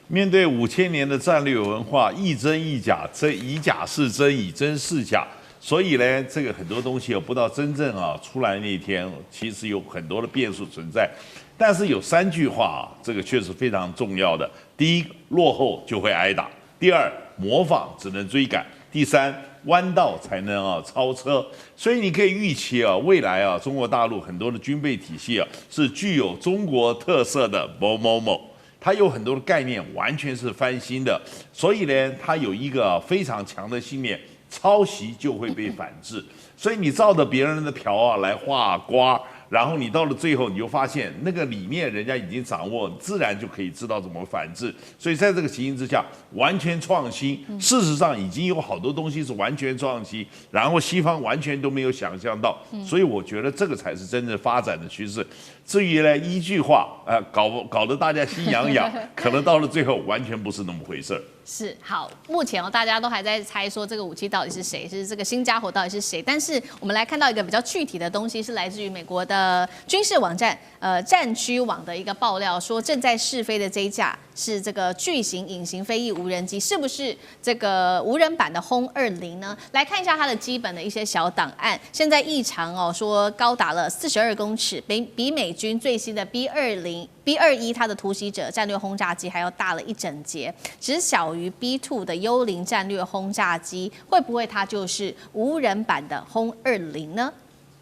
面对5000年的战略文化，亦真亦假，以假是真，以真是假。所以呢，这个很多东西不到真正出来那一天，其实有很多的变数存在。但是有3句话这个确实非常重要的：第一，落后就会挨打；第二，模仿只能追赶；第三，弯道才能超车。所以你可以预期未来中国大陆很多的军备体系是具有中国特色的某某某，它有很多的概念完全是翻新的。所以呢，它有一个非常强的信念：抄袭就会被反制。所以你照着别人的瓢来画瓜，然后你到了最后，你就发现那个理念人家已经掌握，自然就可以知道怎么反制。所以在这个情形之下，完全创新，事实上已经有好多东西是完全创新，然后西方完全都没有想象到，所以我觉得这个才是真正发展的趋势。至于呢一句话，搞得大家心痒痒，可能到了最后完全不是那么回事儿。是好，目前大家都还在猜说这个武器到底是谁，是这个新家伙到底是谁。但是我们来看到一个比较具体的东西，是来自于美国的军事网站战区网的一个爆料，说正在试飞的这一架是这个巨型隐形飞翼无人机，是不是这个无人版的轰20呢？来看一下它的基本的一些小档案。现在异常说高达了42公尺，比美军最新的 B21它的突袭者战略轰炸机还要大了一整截，只小于 B2 的幽灵战略轰炸机，会不会它就是无人版的轰20呢？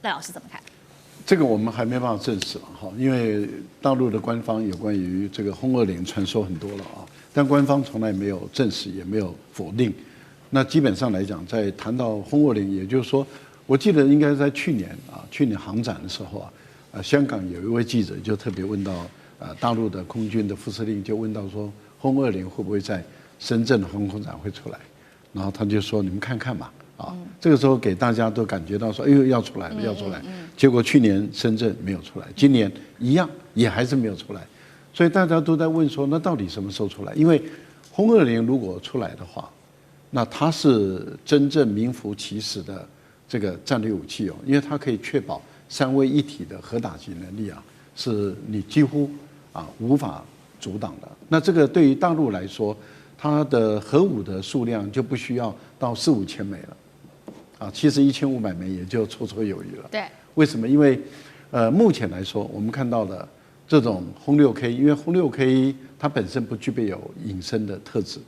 赖老师怎么看？这个我们还没办法证实哈，因为大陆的官方有关于这个轰20传说很多了啊，但官方从来没有证实，也没有否定。那基本上来讲，在谈到轰20，也就是说，我记得应该在去年航展的时候香港有一位记者就特别问到大陆的空军的副司令就问到说，轰20会不会在深圳的航空展会出来？然后他就说你们看看吧。这个时候给大家都感觉到说，哎呦要出来了，要出来。结果去年深圳没有出来，今年一样也还是没有出来，所以大家都在问说，那到底什么时候出来？因为轰20如果出来的话，那它是真正名副其实的这个战略武器哦，因为它可以确保3位一体的核打击能力是你几乎无法阻挡的。那这个对于大陆来说，它的核武的数量就不需要到4、5千枚了。其实1500枚也就绰绰有余了。对，为什么？因为目前来说，我们看到的这种轰6K，因为轰6K它本身不具备有隐身的特质，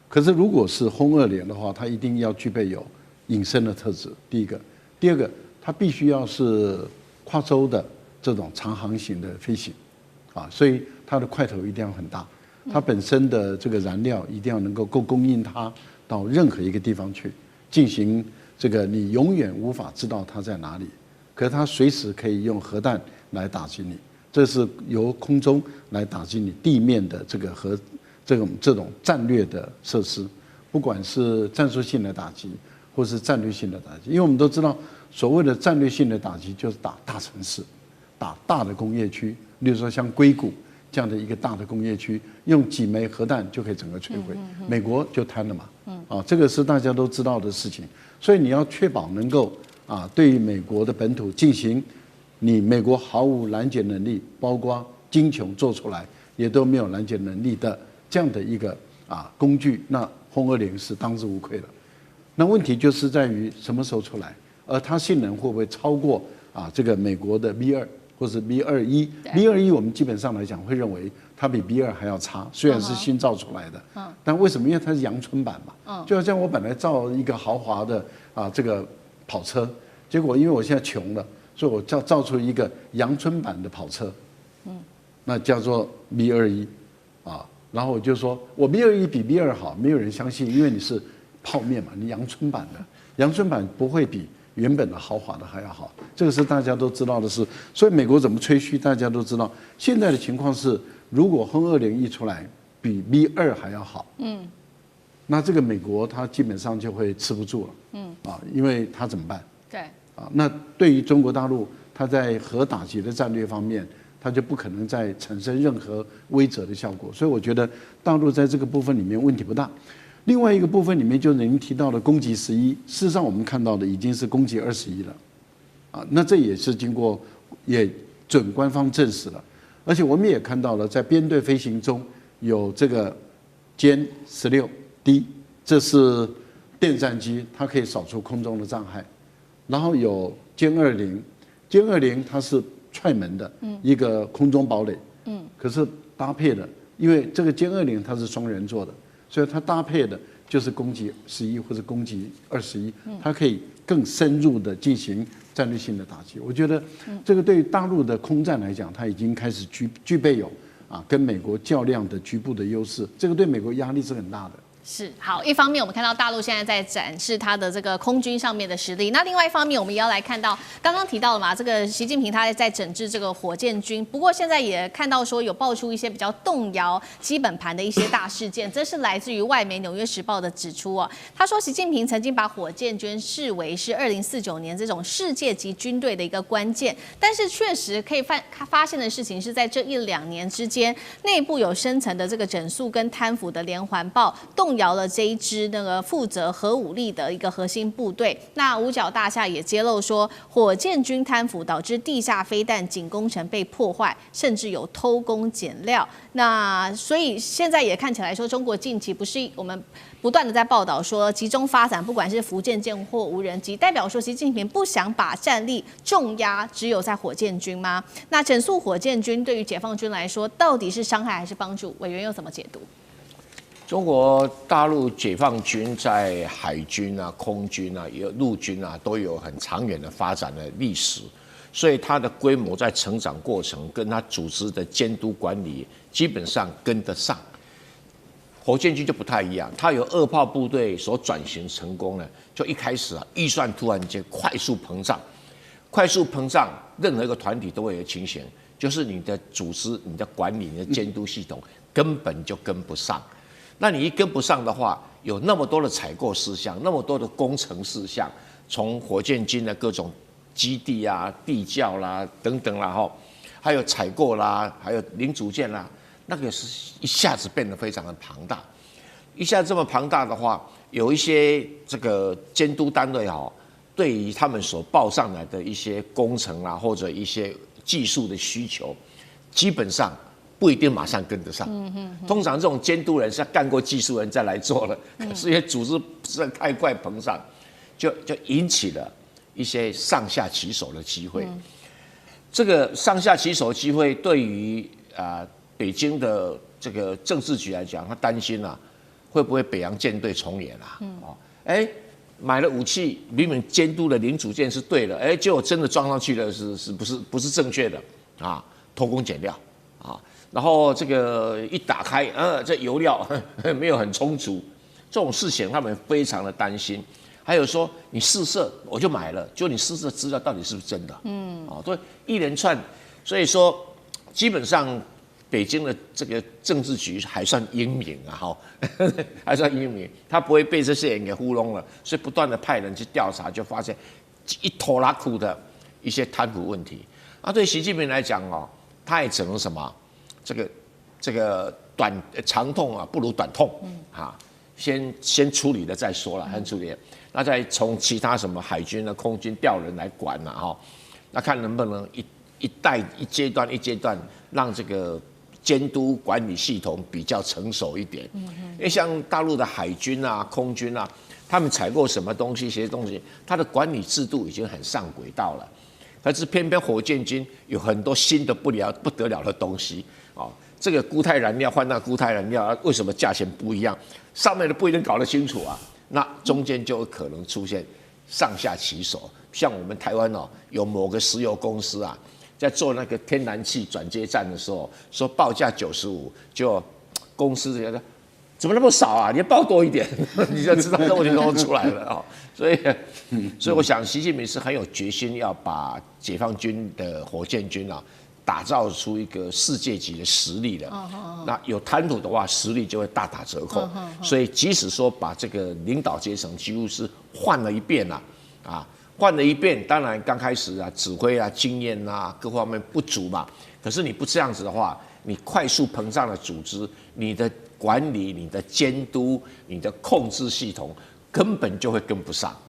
可是如果是轰20的话，它一定要具备有隐身的特质。第一个，第二个，它必须要是跨洲的这种长航行的飞行，所以它的块头一定要很大，它本身的这个燃料一定要能够供应它到任何一个地方去进行。这个你永远无法知道它在哪里，可是它随时可以用核弹来打击你，这是由空中来打击你地面的这个这种战略的设施，不管是战术性的打击或是战略性的打击，因为我们都知道所谓的战略性的打击就是打大城市，打大的工业区，例如说像硅谷这样的一个大的工业区，用几枚核弹就可以整个摧毁，美国就瘫了嘛，这个是大家都知道的事情。所以你要确保能够对于美国的本土进行，你美国毫无拦截能力，包括精穷做出来也都没有拦截能力的这样的一个工具，那轰20是当之无愧的。那问题就是在于什么时候出来，而它性能会不会超过这个美国的 B2或是 B21？B21我们基本上来讲会认为它比 B2还要差，虽然是新造出来的，但为什么？因为它是阳春版嘛，就好像我本来造一个豪华的这个跑车，结果因为我现在穷了，所以我造出一个阳春版的跑车，那叫做 B21然后我就说我 B21比 B2好，没有人相信，因为你是泡面嘛，你阳春版的，阳春版不会比原本的豪华的还要好，这个是大家都知道的事。所以美国怎么吹嘘，大家都知道。现在的情况是，如果轰20一出来比 B2还要好，那这个美国它基本上就会吃不住了，因为它怎么办？对，那对于中国大陆，它在核打击的战略方面，它就不可能再产生任何威慑的效果。所以我觉得大陆在这个部分里面问题不大。另外一个部分里面就是您提到的攻击11，事实上我们看到的已经是攻击21了，那这也是经过也准官方证实了，而且我们也看到了在编队飞行中有这个歼16D，这是电战机，它可以扫除空中的障碍，然后有歼20它是踹门的一个空中堡垒，可是搭配的，因为这个歼20它是双人座的。所以它搭配的就是攻击11或者攻击21，它可以更深入的进行战略性的打击。我觉得这个对于大陆的空战来讲，它已经开始具备有跟美国较量的局部的优势，这个对美国压力是很大的。是好，一方面我们看到大陆现在在展示它的这个空军上面的实力，那另外一方面我们也要来看到刚刚提到了嘛，这个习近平他在整治这个火箭军，不过现在也看到说有爆出一些比较动摇基本盘的一些大事件，这是来自于外媒《纽约时报》的指出哦，他说习近平曾经把火箭军视为是2049年这种世界级军队的一个关键，但是确实可以发现的事情是在这1-2年之间，内部有深层的这个整肃跟贪腐的连环爆，动摇了这一支那个负责核武力的一个核心部队。那五角大厦也揭露说，火箭军贪腐导致地下飞弹仅工程被破坏，甚至有偷工减料。那所以现在也看起来说，中国近期不是我们不断的在报道说集中发展，不管是福建舰或无人机，代表说习近平不想把战力重压只有在火箭军吗？那整肃火箭军对于解放军来说，到底是伤害还是帮助？委员又怎么解读？中国大陆解放军在海军啊、空军啊、也陆军啊都有很长远的发展的历史，所以它的规模在成长过程跟它组织的监督管理基本上跟得上。火箭军就不太一样，它有2炮部队所转型成功了，就一开始预算突然间快速膨胀，任何一个团体都会有情形，就是你的组织、你的管理、你的监督系统根本就跟不上。那你一跟不上的话，有那么多的采购事项，那么多的工程事项，从火箭军的各种基地啊、地窖啦等等啦，还有采购啦，还有零组件啦，那个是一下子变得非常的庞大。一下子这么庞大的话，有一些这个监督单位对于他们所报上来的一些工程啦，或者一些技术的需求，基本上不一定马上跟得上。通常这种监督人是要干过技术人再来做的，可是因为组织实在太快膨胀，就引起了一些上下其手的机会。这个上下其手的机会，对于北京的这个政治局来讲，他担心会不会北洋舰队重演买了武器，明明监督的零组件是对的，结果真的装上去了，是不是正确的偷工减料然后这个一打开，这油料没有很充足，这种事情他们非常的担心。还有说你试射我就买了，就你试射资料到底是不是真的？对，一连串，所以说基本上北京的这个政治局还算英明还算英明，他不会被这些人给糊弄了，所以不断的派人去调查，就发现一拖拉库的一些贪腐问题。对习近平来讲他也只能什么？这个长痛不如短痛先处理了再说了，先处理了，那再从其他什么海军空军调人来管那看能不能一阶段让这个监督管理系统比较成熟一点。因为像大陆的海军空军他们采购什么东西，些东西，它的管理制度已经很上轨道了。可是偏偏火箭军有很多新的不得了的东西这个固态燃料换那固态燃料，为什么价钱不一样？上面的不一定搞得清楚那中间就有可能出现上下其手。像我们台湾有某个石油公司在做那个天然气转接站的时候，说报价95，就公司觉得怎么那么少你要报多一点，你就知道这问题都出来了所以我想习近平是很有决心要把解放军的火箭军打造出一个世界级的实力的。那有贪腐的话，实力就会大打折扣。所以即使说把这个领导阶层几乎是换了一遍换了一遍，当然刚开始指挥经验各方面不足嘛。可是你不这样子的话，你快速膨胀的组织，你的管理、你的监督、你的控制系统根本就会跟不上。